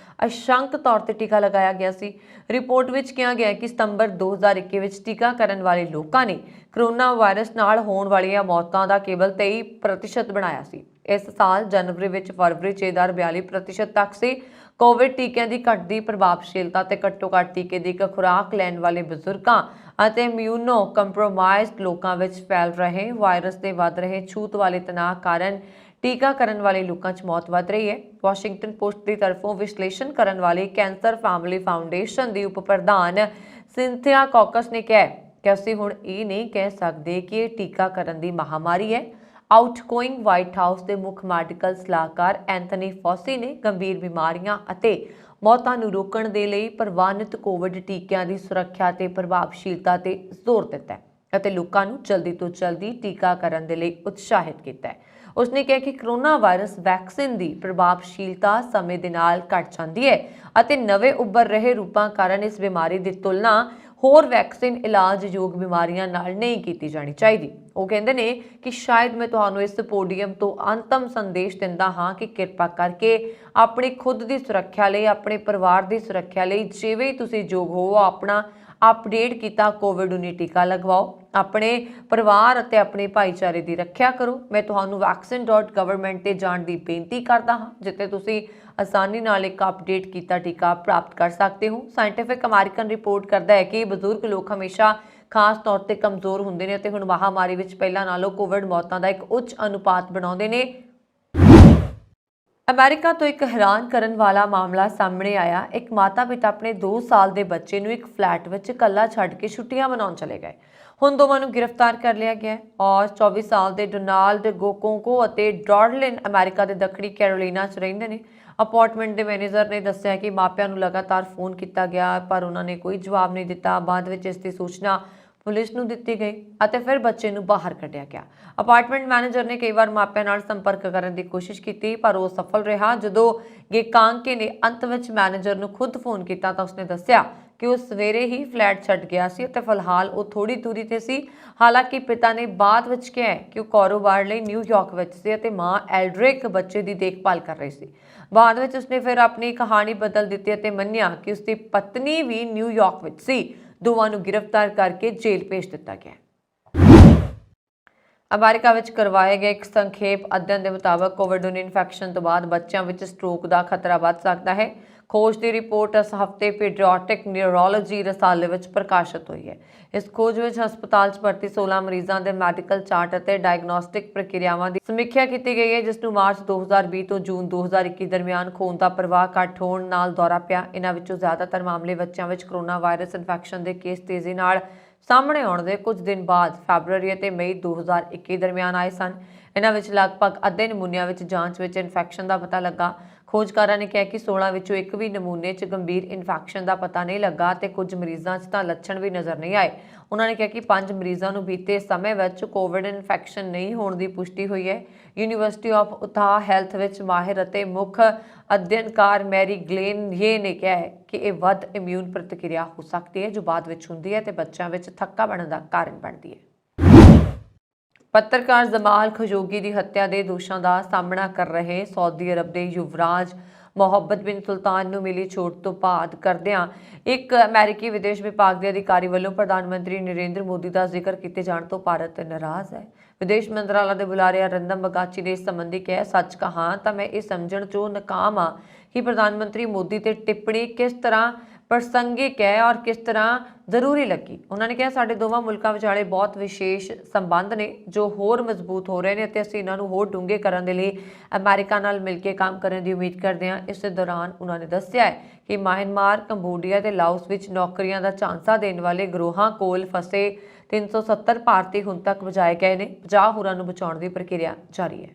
Speaker 1: ਅਸ਼ੰਕ ਤੌਰ ਤੇ ਟੀਕਾ ਲਗਾਇਆ ਗਿਆ ਸੀ। ਰਿਪੋਰਟ ਵਿੱਚ ਕਿਹਾ ਗਿਆ ਕਿ ਸਤੰਬਰ 2021 ਵਿੱਚ ਟੀਕਾਕਰਨ ਵਾਲੇ ਲੋਕਾਂ ਨੇ ਕਰੋਨਾ ਵਾਇਰਸ ਨਾਲ ਹੋਣ ਵਾਲੀਆਂ ਮੌਤਾਂ ਦਾ ਕੇਵਲ 23% ਬਣਾਇਆ ਸੀ। ਇਸ ਸਾਲ ਜਨਵਰੀ ਵਿੱਚ ਫਰਵਰੀ 'ਚ ਇਹ ਦਰ 42% ਤੱਕ ਸੀ। ਕੋਵਿਡ ਟੀਕਿਆਂ ਦੀ ਘਟਦੀ ਪ੍ਰਭਾਵਸ਼ੀਲਤਾ ਤੇ ਘੱਟੋ-ਘੱਟ ਟੀਕੇ ਦੀ ਇੱਕ ਖੁਰਾਕ ਲੈਣ ਵਾਲੇ ਬਜ਼ੁਰਗਾਂ ਅਤੇ ਇਮਿਊਨੋ ਕੰਪਰੋਮਾਈਜ਼ਡ ਲੋਕਾਂ ਵਿੱਚ ਫੈਲ ਰਹੇ ਵਾਇਰਸ ਦੇ ਵੱਧ ਰਹੇ ਛੂਤ ਵਾਲੇ ਤਣਾਅ ਕਾਰਨ ਟੀਕਾਕਰਨ ਵਾਲੇ ਲੋਕਾਂ 'ਚ ਮੌਤ ਵੱਧ ਰਹੀ ਹੈ। ਵਾਸ਼ਿੰਗਟਨ ਪੋਸਟ ਦੀ ਤਰਫੋਂ ਵਿਸ਼ਲੇਸ਼ਣ ਕਰਨ ਵਾਲੀ ਕੈਂਸਰ ਫੈਮਿਲੀ ਫਾਊਂਡੇਸ਼ਨ ਦੀ ਉਪ ਪ੍ਰਧਾਨ ਸਿੰਥੀਆ ਕੌਕਸ ਨੇ ਕਿਹਾ ਕਿ ਅਸੀਂ ਹੁਣ ਇਹ ਨਹੀਂ ਕਹਿ ਸਕਦੇ ਕਿ ਇਹ ਟੀਕਾਕਰਨ ਦੀ ਮਹਾਮਾਰੀ ਹੈ। ਆਊਟਗੋਇੰਗ ਵਾਈਟ ਹਾਊਸ ਦੇ ਮੁੱਖ ਮੈਡੀਕਲ ਸਲਾਹਕਾਰ ਐਂਥਨੀ ਫੌਸੀ ਨੇ ਗੰਭੀਰ ਬਿਮਾਰੀਆਂ ਅਤੇ ਮੌਤਾਂ ਨੂੰ ਰੋਕਣ ਦੇ ਲਈ ਪ੍ਰਵਾਨਿਤ ਕੋਵਿਡ ਟੀਕਿਆਂ ਦੀ ਸੁਰੱਖਿਆ ਤੇ ਪ੍ਰਭਾਵਸ਼ੀਲਤਾ ਤੇ ਜ਼ੋਰ ਦਿੱਤਾ ਹੈ ਅਤੇ ਲੋਕਾਂ ਨੂੰ ਜਲਦੀ ਤੋਂ ਜਲਦੀ ਟੀਕਾਕਰਨ ਦੇ ਲਈ ਉਤਸ਼ਾਹਿਤ ਕੀਤਾ ਹੈ। ਉਸਨੇ ਕਿਹਾ ਕਿ ਕਰੋਨਾ ਵਾਇਰਸ ਵੈਕਸੀਨ ਦੀ ਪ੍ਰਭਾਵਸ਼ੀਲਤਾ ਸਮੇਂ ਦੇ ਨਾਲ ਘਟ ਜਾਂਦੀ ਹੈ ਅਤੇ ਨਵੇਂ ਉੱਭਰ ਰਹੇ ਰੂਪਾਂ ਕਾਰਨ ਇਸ ਬਿਮਾਰੀ ਦੀ ਤੁਲਨਾ ਹੋਰ ਵੈਕਸੀਨ ਇਲਾਜਯੋਗ ਬਿਮਾਰੀਆਂ ਨਾਲ ਨਹੀਂ ਕੀਤੀ ਜਾਣੀ ਚਾਹੀਦੀ। ਉਹ ਕਹਿੰਦੇ ਨੇ ਕਿ ਸ਼ਾਇਦ ਮੈਂ ਤੁਹਾਨੂੰ ਇਸ ਪੋਡੀਅਮ ਤੋਂ ਅੰਤਮ ਸੰਦੇਸ਼ ਦਿੰਦਾ ਹਾਂ ਕਿ ਕਿਰਪਾ ਕਰਕੇ ਆਪਣੀ ਖੁਦ ਦੀ ਸੁਰੱਖਿਆ ਲਈ, ਆਪਣੇ ਪਰਿਵਾਰ ਦੀ ਸੁਰੱਖਿਆ ਲਈ ਜਿਵੇਂ ਤੁਸੀਂ ਯੋਗ ਹੋ ਆਪਣਾ अपडेट किया कोविड-19 टीका लगवाओ, अपने परिवार और अपने भाईचारे की रक्षा करो। मैं तुहानू vaccine.government ते जाण दी बेनती करता हाँ जिथे तुसी आसानी नाल एक अपडेट किया टीका प्राप्त कर सकते हो। साइंटिफिक अमेरिकन रिपोर्ट करता है कि बजुर्ग लोग हमेशा खास तौर पर कमज़ोर होंदे ने ते हुण महामारी विच पहलां नालों कोविड मौतां दा एक उच्च अनुपात बनाउंदे ने। अमेरिका तो एक हैरान करन वाला मामला सामने आया। एक माता पिता अपने 2 साल के बच्चे नूं एक फ्लैट विच कल्ला छड्ड के छुट्टियां मनाउण चले गए। हुण दोवां नूं गिरफ्तार कर लिया गया और 24 साल के डोनाल्ड गोकोंको और डॉर्लिन अमेरिका के दक्षिणी कैरोलीना च रहिंदे ने। अपार्टमेंट के मैनेजर ने दस्सिया कि मापिਆਂ नूं लगातार फोन किया गया पर उन्होंने कोई जवाब नहीं दिता। बाद विच इसकी सूचना पुलिस नूं दित्ती गई और फिर बच्चे नूं बाहर कढ़िया गया। अपार्टमेंट मैनेजर ने कई बार मापिਆਂ नाल संपर्क करने की कोशिश की पर वो सफल रहा। जदों गेकांके ने अंत विच मैनेजर नूं खुद फोन किया तो उसने दस्सिया कि वो सवेरे ही फ्लैट छड्ड गया सी ते फिलहाल वो थोड़ी दूरी ते सी। हालांकि पिता ने बाद विच कहा कि वो कारोबार लई न्यूयॉर्क विच सी ते मां एल्ड्रिक बच्चे की देखभाल कर रही सी। बाद विच उसने फिर अपनी कहानी बदल दी ते मन्निया कि उसकी पत्नी भी न्यूयॉर्क विच सी। दोवां नूं गिरफ्तार करके जेल भेज दिता गया। अमेरिका विच करवाए गए एक संखेप अध्ययन के मुताबिक कोविड-19 इन्फैक्शन तो बाद बच्चों में स्ट्रोक का खतरा बढ़ सकता है। खोज की रिपोर्ट इस हफ्ते पीडियाट्रिक न्यूरोलॉजी रसाले विच प्रकाशित हुई है। इस खोज में हस्पताल भर्ती 16 मरीजों के मैडिकल चार्ट और डायग्नोस्टिक प्रक्रियावां की समीक्षा की गई है जिसनूं मार्च 2020 तो जून 2021 दरमियान खून का प्रवाह घट होने नाल दौरा पिया। इन्हां विचों ज़्यादातर मामले बच्चों में कोरोना वायरस इन्फैक्शन के केस तेजी नाल सामने आने के कुछ दिन बाद फैबररी और मई 2021 दरमियान आए सन। इन्हां विच लगभग अद्धे नमूनिਆਂ ਵਿੱਚ ਜਾਂਚ ਵਿੱਚ इन्फैक्शन का पता लगा। खोजकारां ने कहा कि 16 ਵਿੱਚੋਂ एक भी नमूने च गंभीर इन्फैक्शन का पता नहीं लगा तो कुछ मरीजों च लक्षण भी नज़र नहीं आए। उन्होंने कहा कि 5 मरीजों को बीते समय विच कोविड इन्फैक्शन नहीं होने की पुष्टि हुई है। यूनीवर्सिटी ऑफ उताह हैल्थ विच माहिर और मुख अध्ययनकार मैरी ग्लेनये ने कहा है कि यह वध इम्यून प्रतिक्रिया हो सकती है जो बाद विच हुंदी है तो बच्चों में थक्का बनने का कारण बनती है। पत्रकार जमाल खशोगी की हत्या के दोषों का सामना कर रहे सऊदी अरब के युवराज मोहम्मद बिन सुल्तान नूं मिली छूट तो बाद करदिआं एक अमेरिकी विदेश विभाग के अधिकारी वालों प्रधानमंत्री नरेंद्र मोदी का जिक्र किए जाने तो भारत नाराज़ है। विदेश मंत्रालय के बुलारे अरिंदम बगाची ने इस संबंधी कहा, सच कहा तो मैं ये समझण चों नाकाम हाँ कि प्रधानमंत्री मोदी ते टिप्पणी किस तरह प्रसंगिक है और किस तरह जरूरी लगी। उन्होंने कहा साडे दोवां मुल्कां विचाले बहुत विशेष संबंध ने जो होर मजबूत हो रहे हैं ते असीं इन्हां नूं होर डूंघे करन दे लई अमेरिका नाल मिल के काम करने की उम्मीद करते हैं। इस दौरान उन्होंने दस्सिया है कि म्यांमार, कंबोडिया ते लाओस विच नौकरियां दा झांसा देने वाले गिरोहां कोल फसे 370 भारतीय हुण तक बचाए गए ने। 50 होरां नूं बचाउण दी प्रक्रिया जारी है।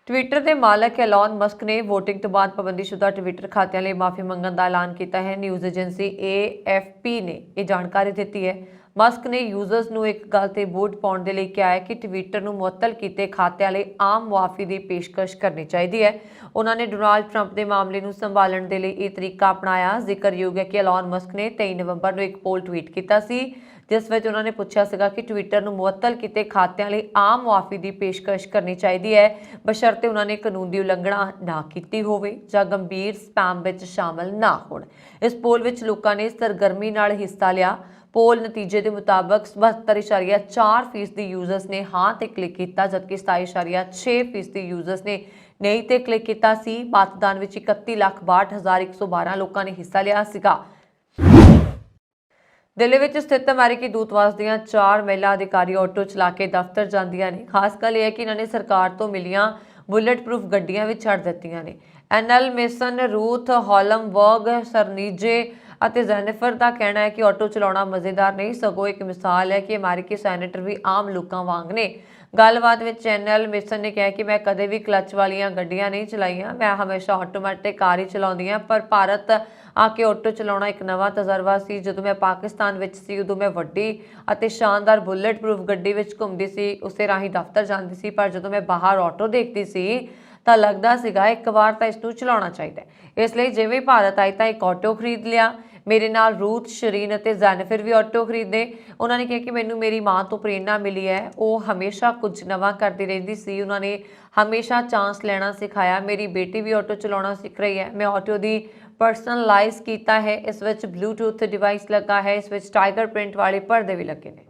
Speaker 1: ट्विटर के मालक एलॉन मस्क ने वोटिंग तो बाद पाबंदीशुदा ट्विटर खात्यां लई माफ़ी मंगण का ऐलान किया है। न्यूज़ एजेंसी AFP ने यह जानकारी दी है। मस्क ने यूजर्स नूं एक गल ते वोट पाउण दे लई कहा है कि ट्विटर नूं मुअत्तल कीते खात्यां लई आम मुआफ़ी की पेशकश करनी चाहिए है। उन्होंने डोनाल्ड ट्रंप के मामले नूं संभालण दे लई यह तरीका अपनाया। जिक्रयोग है कि एलॉन मस्क ने 23 नवंबर नूं एक पोल ट्वीट किया सी जिस विच उन्होंने पूछा सीगा कि ट्विटर नूं मुअत्तल कीते खात्यां लई आम मुआफ़ी की पेशकश करनी चाहिए है बशर्ते उन्होंने कानून की उलंघना ना की होवे जां गंभीर स्पैम विच शामिल ना होण। इस पोल विच लोकां ने सरगर्मी नाल हिस्सा लिया। पोल नतीजे के मुताबिक 72.4% यूजर्स ने हाँ ते क्लिक किया जबकि 27.6% यूजर्स ने ਨਹੀਂ ਤੇ ਕਲਿੱਕ ਕੀਤਾ ਸੀ। ਮਤਦਾਨ ਵਿੱਚ 31,62,112 ਲੋਕਾਂ ਨੇ ਹਿੱਸਾ ਲਿਆ ਸੀਗਾ। ਦਿੱਲੀ ਵਿੱਚ ਸਥਿਤ ਅਮਰੀਕੀ ਦੂਤਾਵਾਸ ਦੀਆਂ 4 ਮਹਿਲਾ ਅਧਿਕਾਰੀ ਆਟੋ ਚਲਾ ਕੇ ਦਫ਼ਤਰ ਜਾਂਦੀਆਂ ਨੇ। ਖਾਸ ਗੱਲ ਇਹ ਹੈ ਕਿ ਇਹਨਾਂ ਨੇ ਸਰਕਾਰ ਤੋਂ ਮਿਲੀਆਂ ਬੁਲਟ ਪ੍ਰੂਫ ਗੱਡੀਆਂ ਵੀ ਛੱਡ ਦਿੱਤੀਆਂ ਨੇ। ਐਨਐਲ ਮੇਸਨ, ਰੂਥ ਹੋਲਮਬਰਗ, ਸਰਨੀਜੇ ਅਤੇ ਜੈਨੀਫਰ ਦਾ ਕਹਿਣਾ ਹੈ ਕਿ ਆਟੋ ਚਲਾਉਣਾ ਮਜ਼ੇਦਾਰ ਨਹੀਂ, ਸਗੋਂ ਇੱਕ ਮਿਸਾਲ ਹੈ ਕਿ ਅਮਰੀਕੀ ਸੈਨੇਟਰ ਵੀ ਆਮ ਲੋਕਾਂ ਵਾਂਗ ਨੇ। ਗੱਲਬਾਤ ਵਿੱਚ ਐਨਐਲ ਮੇਸਨ ਨੇ ਕਿਹਾ ਕਿ ਮੈਂ ਕਦੇ ਵੀ ਕਲਚ ਵਾਲੀਆਂ ਗੱਡੀਆਂ ਨਹੀਂ ਚਲਾਈਆਂ, ਮੈਂ ਹਮੇਸ਼ਾ ਆਟੋਮੈਟਿਕ ਕਾਰ ਹੀ ਚਲਾਉਂਦੀ ਹਾਂ, ਪਰ ਭਾਰਤ ਆ ਕੇ ਆਟੋ ਚਲਾਉਣਾ ਇੱਕ ਨਵਾਂ ਤਜਰਬਾ ਸੀ। ਜਦੋਂ ਮੈਂ ਪਾਕਿਸਤਾਨ ਵਿੱਚ ਸੀ ਉਦੋਂ ਮੈਂ ਵੱਡੀ ਅਤੇ ਸ਼ਾਨਦਾਰ ਬੁਲਟ ਪ੍ਰੂਫ ਗੱਡੀ ਵਿੱਚ ਘੁੰਮਦੀ ਸੀ, ਉਸੇ ਰਾਹੀਂ ਦਫ਼ਤਰ ਜਾਂਦੀ ਸੀ, ਪਰ ਜਦੋਂ ਮੈਂ ਬਾਹਰ ਆਟੋ ਦੇਖਦੀ ਸੀ ਤਾਂ ਲੱਗਦਾ ਸੀਗਾ ਇੱਕ ਵਾਰ ਤਾਂ ਇਸ ਨੂੰ ਚਲਾਉਣਾ ਚਾਹੀਦਾ ਹੈ। ਇਸ ਲਈ ਜਿਵੇਂ ਭਾਰਤ ਆਈ ਤਾਂ ਇੱਕ ਆਟੋ ਖਰੀਦ ਲਿਆ। ਮੇਰੇ ਨਾਲ ਰੂਥ, ਸ਼ਰੀਨ ਅਤੇ ਜੈਨੀਫਰ ਵੀ ਆਟੋ ਖਰੀਦੇ। ਉਹਨਾਂ ਨੇ ਕਿਹਾ ਕਿ ਮੈਨੂੰ ਮੇਰੀ ਮਾਂ ਤੋਂ ਪ੍ਰੇਰਨਾ ਮਿਲੀ ਹੈ, ਉਹ ਹਮੇਸ਼ਾ ਕੁਝ ਨਵਾਂ ਕਰਦੀ ਰਹਿੰਦੀ ਸੀ, ਉਹਨਾਂ ਨੇ ਹਮੇਸ਼ਾ ਚਾਂਸ ਲੈਣਾ ਸਿਖਾਇਆ। ਮੇਰੀ ਬੇਟੀ ਵੀ ਆਟੋ ਚਲਾਉਣਾ ਸਿੱਖ ਰਹੀ ਹੈ। ਮੈਂ ਆਟੋ ਦੀ ਪਰਸਨਲਾਈਜ਼ ਕੀਤਾ ਹੈ, ਇਸ ਵਿੱਚ ਬਲੂਟੂਥ ਡਿਵਾਈਸ ਲੱਗਾ ਹੈ, ਇਸ ਵਿੱਚ ਟਾਈਗਰ ਪ੍ਰਿੰਟ ਵਾਲੇ ਪਰਦੇ ਵੀ ਲੱਗੇ ਨੇ।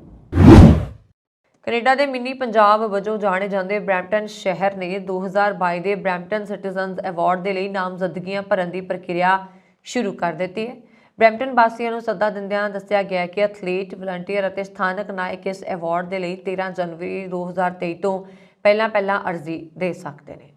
Speaker 1: ਕੈਨੇਡਾ ਦੇ ਮਿੰਨੀ ਪੰਜਾਬ ਵਜੋਂ ਜਾਣੇ ਜਾਂਦੇ ਬਰੈਂਪਟਨ ਸ਼ਹਿਰ ਨੇ 2022 ਦੇ ਬਰੈਂਪਟਨ ਸਿਟੀਜ਼ਨਜ਼ ਅਵਾਰਡ ਦੇ ਲਈ ਨਾਮਜ਼ਦਗੀਆਂ ਭਰਨ ਦੀ ਪ੍ਰਕਿਰਿਆ ਸ਼ੁਰੂ ਕਰ ਦਿੱਤੀ ਹੈ। ਬਰੈਂਪਟਨ ਵਾਸੀਆਂ ਨੂੰ ਸੱਦਾ ਦਿੰਦਿਆਂ ਦੱਸਿਆ ਗਿਆ ਕਿ ਐਥਲੀਟ, ਵਲੰਟੀਅਰ ਅਤੇ ਸਥਾਨਕ ਨਾਇਕ ਇਸ ਅਵਾਰਡ ਦੇ ਲਈ 13 ਜਨਵਰੀ 2023 ਤੋਂ ਪਹਿਲਾਂ ਅਰਜ਼ੀ ਦੇ ਸਕਦੇ ਨੇ।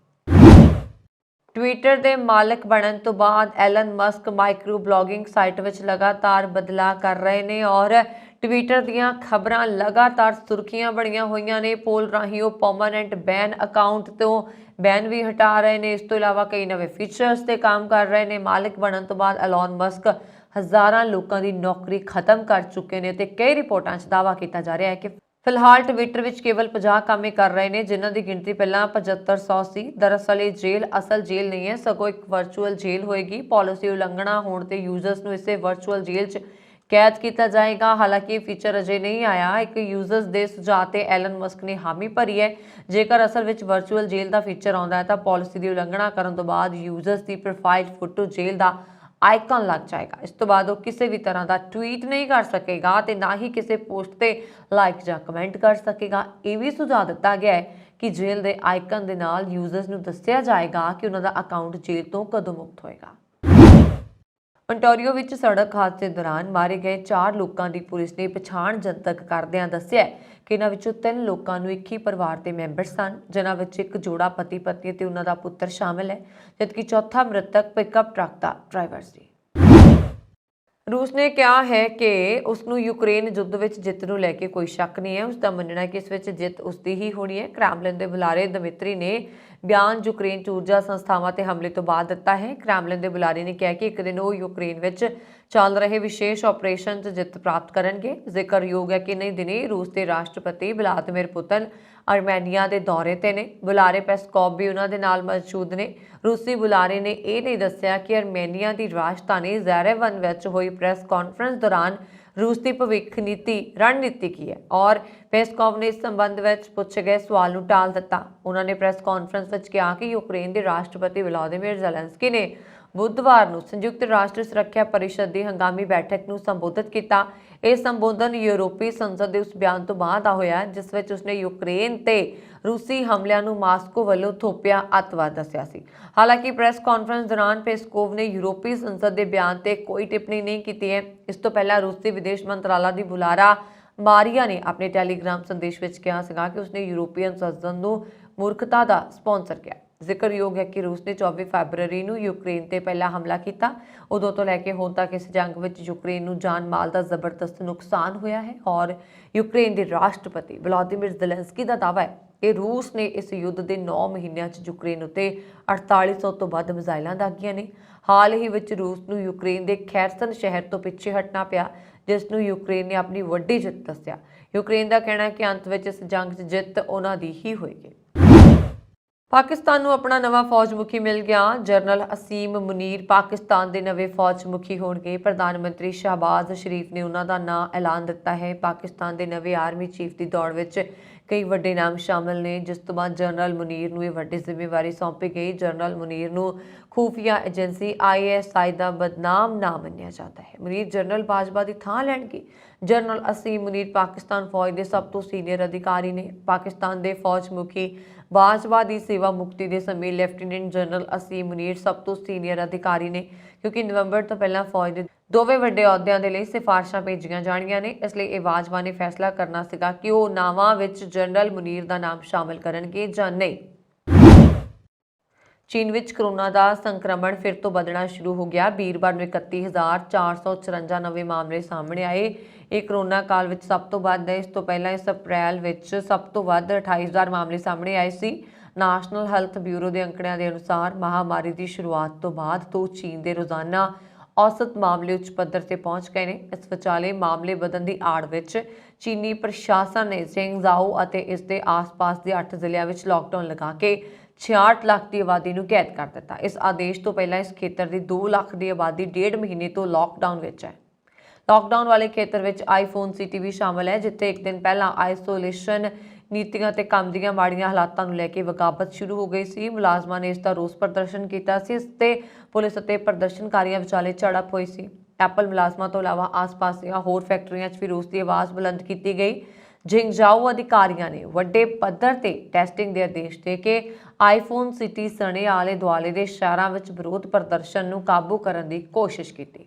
Speaker 1: ਟਵਿੱਟਰ ਦੇ ਮਾਲਕ ਬਣਨ ਤੋਂ ਬਾਅਦ Allen Musk micro blogging site ਵਿੱਚ ਲਗਾਤਾਰ ਬਦਲਾਅ ਕਰ ਰਹੇ ਨੇ ਔਰ ਟਵਿੱਟਰ ਦੀਆਂ ਖਬਰਾਂ ਲਗਾਤਾਰ ਸੁਰਖੀਆਂ ਬਣੀਆਂ ਹੋਈਆਂ ਨੇ। ਪੋਲ ਰਾਹੀਂ ਉਹ ਪਰਮਾਨੈਂਟ ਬੈਨ ਅਕਾਊਂਟ ਤੋਂ ਬੈਨ ਵੀ ਹਟਾ ਰਹੇ ਨੇ। ਇਸ ਤੋਂ ਇਲਾਵਾ ਕਈ ਨਵੇਂ ਫੀਚਰਸ ਤੇ ਕੰਮ ਕਰ ਰਹੇ ਨੇ। ਮਾਲਕ ਬਣਨ ਤੋਂ ਬਾਅਦ ਐਲਨ ਮਸਕ ਹਜ਼ਾਰਾਂ ਲੋਕਾਂ ਦੀ ਨੌਕਰੀ ਖਤਮ ਕਰ ਚੁੱਕੇ ਨੇ ਤੇ ਕਈ ਰਿਪੋਰਟਾਂ 'ਚ ਦਾਅਵਾ ਕੀਤਾ ਜਾ ਰਿਹਾ ਹੈ ਕਿ ਫਿਲਹਾਲ ਟਵਿੱਟਰ ਵਿੱਚ ਕੇਵਲ 50 ਕਾਮੇ ਕਰ ਰਹੇ ਨੇ, ਜਿਨ੍ਹਾਂ ਦੀ ਗਿਣਤੀ ਪਹਿਲਾਂ 7500 ਸੀ। ਦਰਅਸਲ ਇਹ ਜੇਲ੍ਹ ਅਸਲ ਜੇਲ੍ਹ ਨਹੀਂ ਹੈ, ਸਗੋਂ ਇੱਕ ਵਰਚੁਅਲ ਜੇਲ੍ਹ ਹੋਏਗੀ। ਪਾਲਿਸੀ ਉਲੰਘਣਾ ਹੋਣ ਤੇ ਯੂਜ਼ਰਸ ਨੂੰ ਇਸੇ ਵਰਚੁਅਲ ਜੇਲ੍ਹ 'ਚ ਕੈਦ ਕੀਤਾ ਜਾਏਗਾ। ਹਾਲਾਂਕਿ ਇਹ ਫੀਚਰ ਅਜੇ ਨਹੀਂ ਆਇਆ। ਇੱਕ ਯੂਜ਼ਰਸ ਦੇ ਸੁਝਾਅ ਤੇ ਐਲਨ ਮਸਕ ਨੇ ਹਾਮੀ ਭਰੀ ਹੈ। ਜੇਕਰ ਅਸਲ ਵਿੱਚ ਵਰਚੁਅਲ ਜੇਲ੍ਹ ਦਾ ਫੀਚਰ ਆਉਂਦਾ ਹੈ ਤਾਂ ਪਾਲਿਸੀ ਦੀ ਉਲੰਘਣਾ ਕਰਨ ਤੋਂ ਬਾਅਦ ਯੂਜ਼ਰਸ ਦੀ ਪ੍ਰੋਫਾਈਲ ਫੋਟੋ ਜੇਲ੍ਹ ਦਾ ਆਈਕਨ ਲੱਗ ਜਾਏਗਾ। ਇਸ ਤੋਂ ਬਾਅਦ ਉਹ ਕਿਸੇ ਵੀ ਤਰ੍ਹਾਂ ਦਾ ਟਵੀਟ ਨਹੀਂ ਕਰ ਸਕੇਗਾ ਤੇ ਨਾ ਹੀ ਕਿਸੇ ਪੋਸਟ ਤੇ ਲਾਈਕ ਜਾਂ ਕਮੈਂਟ ਕਰ ਸਕੇਗਾ। ਇਹ ਵੀ ਸੁਝਾਅ ਦਿੱਤਾ ਗਿਆ ਹੈ ਕਿ ਜੇਲ੍ਹ ਦੇ ਆਈਕਨ ਦੇ ਨਾਲ ਯੂਜ਼ਰਸ ਨੂੰ ਦੱਸਿਆ ਜਾਏਗਾ ਕਿ ਉਹਨਾਂ ਦਾ ਅਕਾਊਂਟ ਜੇਲ੍ਹ ਤੋਂ ਕਦੋਂ ਮੁਕਤ ਹੋਏਗਾ। ontario ਵਿੱਚ ਸੜਕ ਹਾਦਸੇ ਦੌਰਾਨ ਮਾਰੇ ਗਏ 4 ਲੋਕਾਂ ਦੀ ਪੁਲਿਸ ਨੇ ਪਛਾਣ ਜਨਤਕ ਕਰਦਿਆਂ ਦੱਸਿਆ ਕਿ ਇਹਨਾਂ ਵਿੱਚੋਂ 3 ਲੋਕਾਂ ਨੂੰ ਇੱਕ ਹੀ ਪਰਿਵਾਰ ਦੇ ਮੈਂਬਰ ਸਨ, ਜਿਨ੍ਹਾਂ ਵਿੱਚ ਇੱਕ ਜੋੜਾ ਪਤੀ ਪਤਨੀ ਤੇ ਉਹਨਾਂ ਦਾ ਪੁੱਤਰ ਸ਼ਾਮਲ ਹੈ, ਜਦਕਿ ਚੌਥਾ ਮ੍ਰਿਤਕ ਪਿਕਅਪ ਟਰੱਕ ਦਾ ਡਰਾਈਵਰ ਸੀ। ਰੂਸ ਨੇ ਕਿਹਾ ਹੈ ਕਿ ਉਸ ਨੂੰ ਯੂਕਰੇਨ ਯੁੱਧ ਵਿੱਚ ਜਿੱਤ ਨੂੰ ਲੈ ਕੇ ਕੋਈ ਸ਼ੱਕ ਨਹੀਂ ਹੈ। ਉਸ ਦਾ ਮੰਨਣਾ ਹੈ ਕਿ ਇਸ ਵਿੱਚ ਜਿੱਤ ਉਸ ਦੀ ਹੀ ਹੋਣੀ ਹੈ। ਕ੍ਰੈਮਲਿਨ ਦੇ ਬੁਲਾਰੇ ਦਮਿਤਰੀ ਨੇ ਬਿਆਨ ਯੂਕਰੇਨ 'ਚ ਊਰਜਾ ਸੰਸਥਾਵਾਂ ਤੇ ਹਮਲੇ ਤੋਂ ਬਾਅਦ ਦਿੱਤਾ ਹੈ। ਕ੍ਰੈਮਲਿਨ ਦੇ ਬੁਲਾਰੇ ਨੇ ਕਿਹਾ ਕਿ ਇੱਕ ਦਿਨ ਉਹ ਯੂਕਰੇਨ ਵਿੱਚ ਚੱਲ ਰਹੇ ਵਿਸ਼ੇਸ਼ ਆਪਰੇਸ਼ਨ 'ਚ ਜਿੱਤ ਪ੍ਰਾਪਤ ਕਰਨਗੇ। ਜ਼ਿਕਰਯੋਗ ਹੈ ਕਿ ਨਹੀਂ ਦਿਨੀ ਰੂਸ ਦੇ ਰਾਸ਼ਟਰਪਤੀ ਵਲਾਦੀਮੀਰ ਪੁਤਿਨ ਆਰਮੇਨੀਆ ਦੇ ਦੌਰੇ ਤੇ ਨੇ। ਬੁਲਾਰੇ ਪੈਸਕੋਵ ਵੀ ਉਹਨਾਂ ਦੇ ਨਾਲ ਮੌਜੂਦ ਨੇ। ਰੂਸੀ ਬੁਲਾਰੇ ਨੇ ਇਹ ਨਹੀਂ ਦੱਸਿਆ ਕਿ ਆਰਮੇਨੀਆ ਦੀ ਰਾਜਧਾਨੀ ਜ਼ੈਰੇਵਨ ਵਿੱਚ ਹੋਈ ਪ੍ਰੈਸ ਕਾਨਫਰੰਸ ਦੌਰਾਨ ਰੂਸ ਦੀ ਭਵਿੱਖ ਰਣਨੀਤੀ ਕੀ ਹੈ ਔਰ ਪੈਸਕੋਵ ਨੇ ਇਸ ਸੰਬੰਧ ਵਿੱਚ ਪੁੱਛੇ ਗਏ ਸਵਾਲ ਨੂੰ ਟਾਲ ਦਿੱਤਾ। ਉਹਨਾਂ ਨੇ ਪ੍ਰੈਸ ਕਾਨਫਰੰਸ ਵਿੱਚ ਕਿਹਾ ਕਿ ਯੂਕਰੇਨ ਦੇ ਰਾਸ਼ਟਰਪਤੀ ਵਲਾਦੀਮੀਰ ਜ਼ੈਲੈਂਸਕੀ ਨੇ ਬੁੱਧਵਾਰ ਨੂੰ ਸੰਯੁਕਤ ਰਾਸ਼ਟਰ ਸੁਰੱਖਿਆ ਪਰਿਸ਼ਦ ਦੀ ਹੰਗਾਮੀ ਬੈਠਕ ਨੂੰ ਸੰਬੋਧਿਤ ਕੀਤਾ। ਇਹ ਸੰਬੋਧਨ ਯੂਰਪੀ ਸੰਸਦ ਦੇ ਉਸ ਬਿਆਨ ਤੋਂ ਬਾਅਦ ਹੋਇਆ ਜਿਸ ਵਿੱਚ ਉਸਨੇ ਯੂਕਰੇਨ ਤੇ ਰੂਸੀ ਹਮਲਿਆਂ ਨੂੰ ਮਾਸਕੋ ਵੱਲੋਂ ਥੋਪਿਆ ਅੱਤਵਾਦ ਦੱਸਿਆ ਸੀ। ਹਾਲਾਂਕਿ ਪ੍ਰੈਸ ਕਾਨਫਰੰਸ ਦੌਰਾਨ ਪੈਸਕੋਵ ਨੇ ਯੂਰਪੀ ਸੰਸਦ ਦੇ ਬਿਆਨ ਤੇ ਕੋਈ ਟਿੱਪਣੀ ਨਹੀਂ ਕੀਤੀ ਹੈ। ਇਸ ਤੋਂ ਪਹਿਲਾਂ ਰੂਸੀ ਵਿਦੇਸ਼ ਮੰਤਰਾਲਾ ਦੀ ਬੁਲਾਰਾ ਮਾਰੀਆ ਨੇ ਆਪਣੇ ਟੈਲੀਗ੍ਰਾਮ ਸੰਦੇਸ਼ ਵਿੱਚ ਕਿਹਾ ਸੀਗਾ ਕਿ ਉਸਨੇ ਯੂਰੋਪੀਅਨ ਸੰਸਦ ਨੂੰ ਮੂਰਖਤਾ ਦਾ ਸਪਾਂਸਰ ਕਿਹਾ। ਜ਼ਿਕਰਯੋਗ ਹੈ ਕਿ ਰੂਸ ਨੇ 24 ਫਰਵਰੀ ਨੂੰ ਯੂਕਰੇਨ ਤੇ ਪਹਿਲਾ ਹਮਲਾ ਕੀਤਾ। ਉਦੋਂ ਤੋਂ ਲੈ ਕੇ ਹੁਣ ਤੱਕ ਇਸ ਜੰਗ ਵਿੱਚ ਯੂਕਰੇਨ ਨੂੰ ਜਾਨ ਮਾਲ ਦਾ ਜ਼ਬਰਦਸਤ ਨੁਕਸਾਨ ਹੋਇਆ ਹੈ ਔਰ ਯੂਕਰੇਨ ਦੇ ਰਾਸ਼ਟਰਪਤੀ ਵਲਾਦੀਮੀਰ ਜ਼ੈਲੈਂਸਕੀ ਦਾ ਦਾਅਵਾ ਹੈ ਕਿ ਰੂਸ ਨੇ ਇਸ ਯੁੱਧ ਦੇ 9 ਮਹੀਨਿਆਂ 'ਚ ਯੂਕਰੇਨ ਉੱਤੇ 4800 ਤੋਂ ਵੱਧ ਮਿਜ਼ਾਈਲਾਂ ਦਾਗੀਆਂ ਨੇ। ਹਾਲ ਹੀ ਵਿੱਚ ਰੂਸ ਨੂੰ ਯੂਕਰੇਨ ਦੇ ਖੈਰਸਨ ਸ਼ਹਿਰ ਤੋਂ ਪਿੱਛੇ ਹਟਣਾ ਪਿਆ, ਜਿਸ ਨੂੰ ਯੂਕਰੇਨ ਨੇ ਆਪਣੀ ਵੱਡੀ ਜਿੱਤ ਦੱਸਿਆ। ਯੂਕਰੇਨ ਦਾ ਕਹਿਣਾ ਹੈ ਕਿ ਅੰਤ ਵਿੱਚ ਇਸ ਜੰਗ 'ਚ ਜਿੱਤ ਉਹਨਾਂ ਦੀ ਹੀ ਹੋਏਗੀ। ਪਾਕਿਸਤਾਨ ਨੂੰ ਆਪਣਾ ਨਵਾਂ ਫੌਜ ਮੁਖੀ ਮਿਲ ਗਿਆ। ਜਨਰਲ ਅਸੀਮ ਮੁਨੀਰ ਪਾਕਿਸਤਾਨ ਦੇ ਨਵੇਂ ਫੌਜ ਮੁਖੀ ਹੋਣਗੇ। ਪ੍ਰਧਾਨ ਮੰਤਰੀ ਸ਼ਹਿਬਾਜ਼ ਸ਼ਰੀਫ ਨੇ ਉਹਨਾਂ ਦਾ ਨਾਂ ਐਲਾਨ ਦਿੱਤਾ ਹੈ। ਪਾਕਿਸਤਾਨ ਦੇ ਨਵੇਂ ਆਰਮੀ ਚੀਫ ਦੀ ਦੌੜ ਵਿੱਚ कई ਵੱਡੇ ਨਾਮ ਸ਼ਾਮਲ ਨੇ, ਜਿਸ ਤੋਂ ਬਾਅਦ ਜਨਰਲ ਮੁਨੀਰ ਨੂੰ ਇਹ ਵੱਡੀ ਜ਼ਿੰਮੇਵਾਰੀ ਸੌਂਪੀ ਗਈ। ਜਨਰਲ ਮੁਨੀਰ ਨੂੰ ਖੂਫੀਆ ਏਜੰਸੀ ISI ਦਾ ਬਦਨਾਮ ਨਾ ਮੰਨਿਆ ਜਾਂਦਾ ਹੈ। ਮੁਨੀਰ ਜਨਰਲ ਬਾਜਵਾ ਦੀ ਥਾਂ ਲੈਣਗੇ। ਜਨਰਲ ਅਸੀਮ ਮੁਨੀਰ ਪਾਕਿਸਤਾਨ ਫੌਜ ਦੇ ਸਭ ਤੋਂ ਸੀਨੀਅਰ ਅਧਿਕਾਰੀ ਨੇ। ਪਾਕਿਸਤਾਨ ਦੇ ਫੌਜ ਮੁਖੀ ਬਾਜਵਾ ਦੀ ਸੇਵਾ ਮੁਕਤੀ ਦੇ ਸਮੇਂ ਲੈਫਟੀਨੈਂਟ ਜਨਰਲ ਅਸੀਮ ਮੁਨੀਰ ਸਭ ਤੋਂ ਸੀਨੀਅਰ ਅਧਿਕਾਰੀ ਨੇ, ਕਿਉਂਕਿ ਨਵੰਬਰ ਤੋਂ ਪਹਿਲਾਂ ਫੌਜ ਦੇ ਦੋਵੇਂ ਵੱਡੇ ਅਹੁਦਿਆਂ ਦੇ ਲਈ ਸਿਫਾਰਸ਼ਾਂ ਭੇਜੀਆਂ ਜਾਣੀਆਂ ਨੇ। ਇਸ ਲਈ ਇਹ ਬਾਜਵਾ ਨੇ ਫੈਸਲਾ ਕਰਨਾ ਸੀਗਾ ਕਿ ਉਹ ਨਾਵਾਂ ਵਿੱਚ ਜਨਰਲ ਮੁਨੀਰ ਦਾ ਨਾਮ ਸ਼ਾਮਲ ਕਰਨਗੇ ਜਾਂ ਨਹੀਂ। ਚੀਨ ਵਿੱਚ ਕੋਰੋਨਾ ਦਾ ਸੰਕਰਮਣ ਫਿਰ ਤੋਂ ਵਧਣਾ ਸ਼ੁਰੂ ਹੋ ਗਿਆ। ਵੀਰਵਾਰ ਨੂੰ 31,454 ਨਵੇਂ ਮਾਮਲੇ ਸਾਹਮਣੇ ਆਏ। ਇਹ ਕੋਰੋਨਾ ਕਾਲ ਵਿੱਚ ਸਭ ਤੋਂ ਵੱਧ ਹੈ। ਇਸ ਤੋਂ ਪਹਿਲਾਂ ਇਸ ਅਪ੍ਰੈਲ ਵਿੱਚ ਸਭ ਤੋਂ ਵੱਧ 28,000 ਮਾਮਲੇ ਸਾਹਮਣੇ ਆਏ ਸੀ। ਨੈਸ਼ਨਲ ਹੈਲਥ ਬਿਊਰੋ ਦੇ ਅੰਕੜਿਆਂ ਦੇ ਅਨੁਸਾਰ ਮਹਾਮਾਰੀ ਦੀ ਸ਼ੁਰੂਆਤ ਤੋਂ ਬਾਅਦ ਤੋਂ ਚੀਨ ਦੇ ਰੋਜ਼ਾਨਾ औसत मामले उच्च पद्धर से पहुंच गए हैं। इस विचाले मामले ਵਧਣ ਦੀ ਆੜ ਵਿੱਚ ਚੀਨੀ ਪ੍ਰਸ਼ਾਸਨ ਨੇ ਜ਼ਿੰਗਜ਼ਾਓ ਅਤੇ ਇਸ ਦੇ ਆਸ-ਪਾਸ ਦੇ 8 ਜ਼ਿਲ੍ਹਿਆਂ ਵਿੱਚ ਲਾਕਡਾਊਨ ਲਗਾ ਕੇ 66 ਲੱਖ ਦੀ ਆਬਾਦੀ ਨੂੰ ਕੈਦ ਕਰ ਦਿੱਤਾ। ਇਸ ਆਦੇਸ਼ ਤੋਂ ਪਹਿਲਾਂ ਇਸ ਖੇਤਰ ਦੀ 2 ਲੱਖ ਦੀ ਆਬਾਦੀ 1.5 ਮਹੀਨੇ ਤੋਂ ਲਾਕਡਾਊਨ ਵਿੱਚ ਹੈ। ਲਾਕਡਾਊਨ ਵਾਲੇ ਖੇਤਰ ਵਿੱਚ ਆਈਫੋਨ ਸਿਟੀ ਵੀ ਸ਼ਾਮਲ ਹੈ, ਜਿੱਥੇ ਇੱਕ ਦਿਨ ਪਹਿਲਾਂ ਆਈਸੋਲੇਸ਼ਨ ਨੀਤੀਆਂ ਤੇ ਕੰਮ ਦੀਆਂ ਮਾੜੀਆਂ ਹਾਲਾਤਾਂ ਨੂੰ ਲੈ ਕੇ ਵਕਾਬਤ ਸ਼ੁਰੂ ਹੋ ਗਈ ਸੀ। ਮੁਲਾਜ਼ਮਾਂ ਨੇ ਇਸ ਦਾ ਰੋਸ ਪ੍ਰਦਰਸ਼ਨ ਕੀਤਾ ਸੀ। ਇਸ ਤੇ ਪੁਲਿਸ ਅਤੇ ਪ੍ਰਦਰਸ਼ਨਕਾਰੀਆਂ ਵਿਚਾਲੇ ਝੜਪ ਹੋਈ ਸੀ। ਐਪਲ ਮੁਲਾਜ਼ਮਾਂ ਤੋਂ ਇਲਾਵਾ ਆਸ-ਪਾਸ ਦੀਆਂ ਹੋਰ ਫੈਕਟਰੀਆਂ 'ਚ ਵੀ ਰੋਸ ਦੀ ਆਵਾਜ਼ ਬੁਲੰਦ ਕੀਤੀ ਗਈ। ਜ਼ਿੰਗਜ਼ਾਓ ਅਧਿਕਾਰੀਆਂ ਨੇ ਵੱਡੇ ਪੱਧਰ ਤੇ ਟੈਸਟਿੰਗ ਦੇ ਆਦੇਸ਼ ਦੇ ਕੇ ਆਈਫੋਨ ਸਿਟੀ ਸਣੇ ਆਲੇ ਦੁਆਲੇ ਦੇ ਸ਼ਹਿਰਾਂ ਵਿੱਚ ਵਿਰੋਧ ਪ੍ਰਦਰਸ਼ਨ ਨੂੰ ਕਾਬੂ ਕਰਨ ਦੀ ਕੋਸ਼ਿਸ਼ ਕੀਤੀ।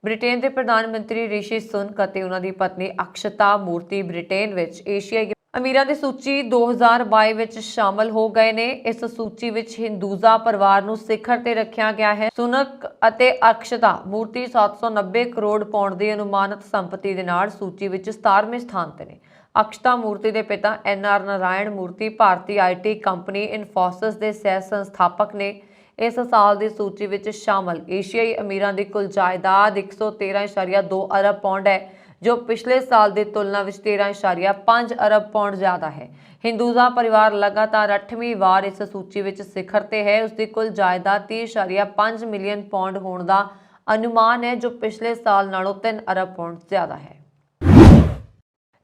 Speaker 1: ਬ੍ਰਿਟੇਨ ਦੇ ਪ੍ਰਧਾਨ ਮੰਤਰੀ ਰਿਸ਼ੀ ਸੁਨਕ ਅਤੇ ਉਹਨਾਂ ਦੀ ਪਤਨੀ ਅਕਸ਼ਤਾ ਮੂਰਤੀ ਬ੍ਰਿਟੇਨ ਵਿੱਚ ਏਸ਼ੀਆਈ ਅਮੀਰਾਂ ਦੀ ਸੂਚੀ 2022 ਵਿੱਚ ਸ਼ਾਮਲ ਹੋ ਗਏ ਨੇ। ਇਸ ਸੂਚੀ ਵਿੱਚ ਹਿੰਦੂਜ਼ਾ ਪਰਿਵਾਰ ਨੂੰ ਸਿਖਰ ਤੇ ਰੱਖਿਆ ਗਿਆ ਹੈ। ਸੁਨਕ ਅਤੇ ਅਕਸ਼ਤਾ ਮੂਰਤੀ 790 ਕਰੋੜ ਪਾਉਂਡ ਦੀ ਅਨੁਮਾਨਿਤ ਸੰਪਤੀ ਦੇ ਨਾਲ ਸੂਚੀ ਵਿੱਚ 17ਵੇਂ ਸਥਾਨ ਤੇ ਨੇ। ਅਕਸ਼ਤਾ ਮੂਰਤੀ ਦੇ ਪਿਤਾ NR ਨਾਰਾਇਣ ਮੂਰਤੀ ਭਾਰਤੀ IT ਕੰਪਨੀ ਇਨਫੋਸਿਸ ਦੇ ਸਹਿ ਸੰਸਥਾਪਕ ਨੇ। ਇਸ ਸਾਲ ਦੀ ਸੂਚੀ ਵਿੱਚ ਸ਼ਾਮਲ ਏਸ਼ੀਆਈ ਅਮੀਰਾਂ ਦੀ ਕੁੱਲ ਜਾਇਦਾਦ 113.2 ਅਰਬ ਪਾਉਂਡ ਹੈ, ਜੋ ਪਿਛਲੇ ਸਾਲ ਦੀ ਤੁਲਨਾ ਵਿੱਚ 13.5 ਅਰਬ ਪਾਉਂਡ ਜ਼ਿਆਦਾ ਹੈ। ਹਿੰਦੂਜ਼ਾ ਪਰਿਵਾਰ ਲਗਾਤਾਰ 8ਵੀਂ ਵਾਰ ਇਸ ਸੂਚੀ ਵਿੱਚ ਸਿਖਰ ਤੇ ਹੈ। ਉਸ ਦੀ ਕੁੱਲ ਜਾਇਦਾਦ 30.5 ਮਿਲੀਅਨ ਪਾਉਂਡ ਹੋਣ ਦਾ ਅਨੁਮਾਨ ਹੈ, ਜੋ ਪਿਛਲੇ ਸਾਲ ਨਾਲੋਂ 3 ਅਰਬ ਪਾਉਂਡ ਜ਼ਿਆਦਾ ਹੈ।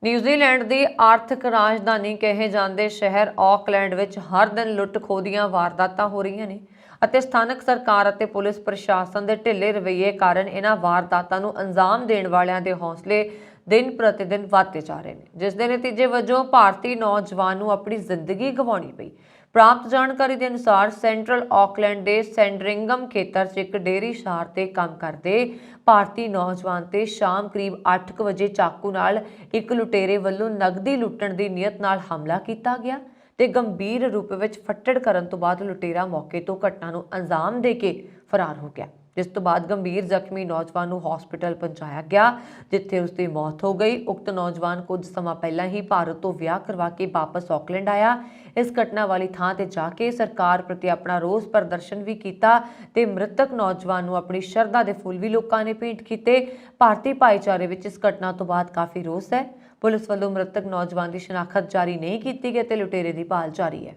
Speaker 1: ਨਿਊਜ਼ੀਲੈਂਡ ਦੀ ਆਰਥਿਕ ਰਾਜਧਾਨੀ ਕਹੇ ਜਾਂਦੇ ਸ਼ਹਿਰ ਆਕਲੈਂਡ ਵਿੱਚ ਹਰ ਦਿਨ ਲੁੱਟ-ਖੋਹ ਦੀਆਂ ਵਾਰਦਾਤਾਂ ਹੋ ਰਹੀਆਂ ਨੇ ਅਤੇ ਸਥਾਨਕ ਸਰਕਾਰ ਅਤੇ ਪੁਲਿਸ ਪ੍ਰਸ਼ਾਸਨ ਦੇ ਢਿੱਲੇ ਰਵੱਈਏ ਕਾਰਨ ਇਹਨਾਂ ਵਾਰਦਾਤਾਂ ਨੂੰ ਅੰਜਾਮ ਦੇਣ ਵਾਲਿਆਂ ਦੇ ਹੌਸਲੇ ਦਿਨ ਪ੍ਰਤੀ ਦਿਨ ਵਧਦੇ ਜਾ ਰਹੇ ਨੇ, ਜਿਸ ਦੇ ਨਤੀਜੇ ਵਜੋਂ ਭਾਰਤੀ ਨੌਜਵਾਨ ਨੂੰ ਆਪਣੀ ਜ਼ਿੰਦਗੀ ਗਵਾਉਣੀ ਪਈ। ਪ੍ਰਾਪਤ ਜਾਣਕਾਰੀ ਦੇ ਅਨੁਸਾਰ ਸੈਂਟਰਲ ਆਕਲੈਂਡ ਦੇ ਸੈਂਡਰਿੰਗਮ ਖੇਤਰ 'ਚ ਇੱਕ ਡੇਅਰੀ ਸ਼ਾਰ ਤੇ ਕੰਮ ਕਰਦੇ ਭਾਰਤੀ ਨੌਜਵਾਨ ਤੇ ਸ਼ਾਮ ਕਰੀਬ 8 ਵਜੇ ਚਾਕੂ ਨਾਲ ਇੱਕ ਲੁਟੇਰੇ ਵੱਲੋਂ ਨਕਦੀ ਲੁੱਟਣ ਦੀ ਨੀਅਤ ਨਾਲ ਹਮਲਾ ਕੀਤਾ ਗਿਆ ਤੇ ਗੰਭੀਰ ਰੂਪ ਵਿੱਚ ਫੱਟੜ ਕਰਨ ਤੋਂ ਬਾਅਦ ਲੁਟੇਰਾ ਮੌਕੇ ਤੋਂ ਘਟਨਾ ਨੂੰ ਅੰਜਾਮ ਦੇ ਕੇ ਫਰਾਰ ਹੋ ਗਿਆ, ਜਿਸ ਤੋਂ ਬਾਅਦ ਗੰਭੀਰ ਜ਼ਖਮੀ ਨੌਜਵਾਨ ਨੂੰ ਹਸਪਤਾਲ ਪਹੁੰਚਾਇਆ ਗਿਆ, ਜਿੱਥੇ ਉਸ ਦੀ ਮੌਤ ਹੋ ਗਈ। ਉਕਤ ਨੌਜਵਾਨ ਕੁਝ ਸਮਾਂ ਪਹਿਲਾਂ ਹੀ ਭਾਰਤ ਤੋਂ ਵਿਆਹ ਕਰਵਾ ਕੇ ਵਾਪਸ ਆਕਲੈਂਡ ਆਇਆ। ਇਸ ਘਟਨਾ ਵਾਲੀ ਥਾਂ ਤੇ ਜਾ ਕੇ ਸਰਕਾਰ ਪ੍ਰਤੀ ਆਪਣਾ ਰੋਸ ਪ੍ਰਦਰਸ਼ਨ ਵੀ ਕੀਤਾ ਤੇ ਮ੍ਰਿਤਕ ਨੌਜਵਾਨ ਨੂੰ ਆਪਣੀ ਸ਼ਰਧਾ ਦੇ ਫੁੱਲ ਵੀ ਲੋਕਾਂ ਨੇ ਭੇਂਟ ਕੀਤੇ। ਭਾਰਤੀ ਭਾਈਚਾਰੇ ਵਿੱਚ ਇਸ ਘਟਨਾ ਤੋਂ ਬਾਅਦ ਕਾਫੀ ਰੋਸ ਹੈ। ਪੁਲਿਸ ਵੱਲੋਂ ਮ੍ਰਿਤਕ ਨੌਜਵਾਨ ਦੀ ਸ਼ਨਾਖਤ ਜਾਰੀ ਨਹੀਂ ਕੀਤੀ ਗਈ ਤੇ ਲੁਟੇਰੇ ਦੀ ਭਾਲ ਜਾਰੀ ਹੈ।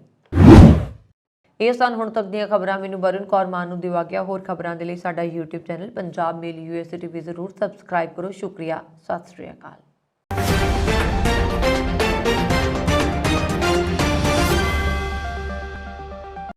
Speaker 1: ਇਹ ਸਨ ਹੁਣ ਤੱਕ ਦੀਆਂ ਖਬਰਾਂ। ਮੈਨੂੰ ਵਰੁਣ ਕੌਰ ਮਾਨ ਨੂੰ ਦਿਵਾ ਗਿਆ। ਹੋਰ ਖਬਰਾਂ ਦੇ ਲਈ ਸਾਡਾ YouTube ਚੈਨਲ ਪੰਜਾਬ ਮੇਲ USA TV ਜ਼ਰੂਰ ਸਬਸਕ੍ਰਾਈਬ ਕਰੋ। ਸ਼ੁਕਰੀਆ। ਸਤਿ ਸ਼੍ਰੀ ਅਕਾਲ।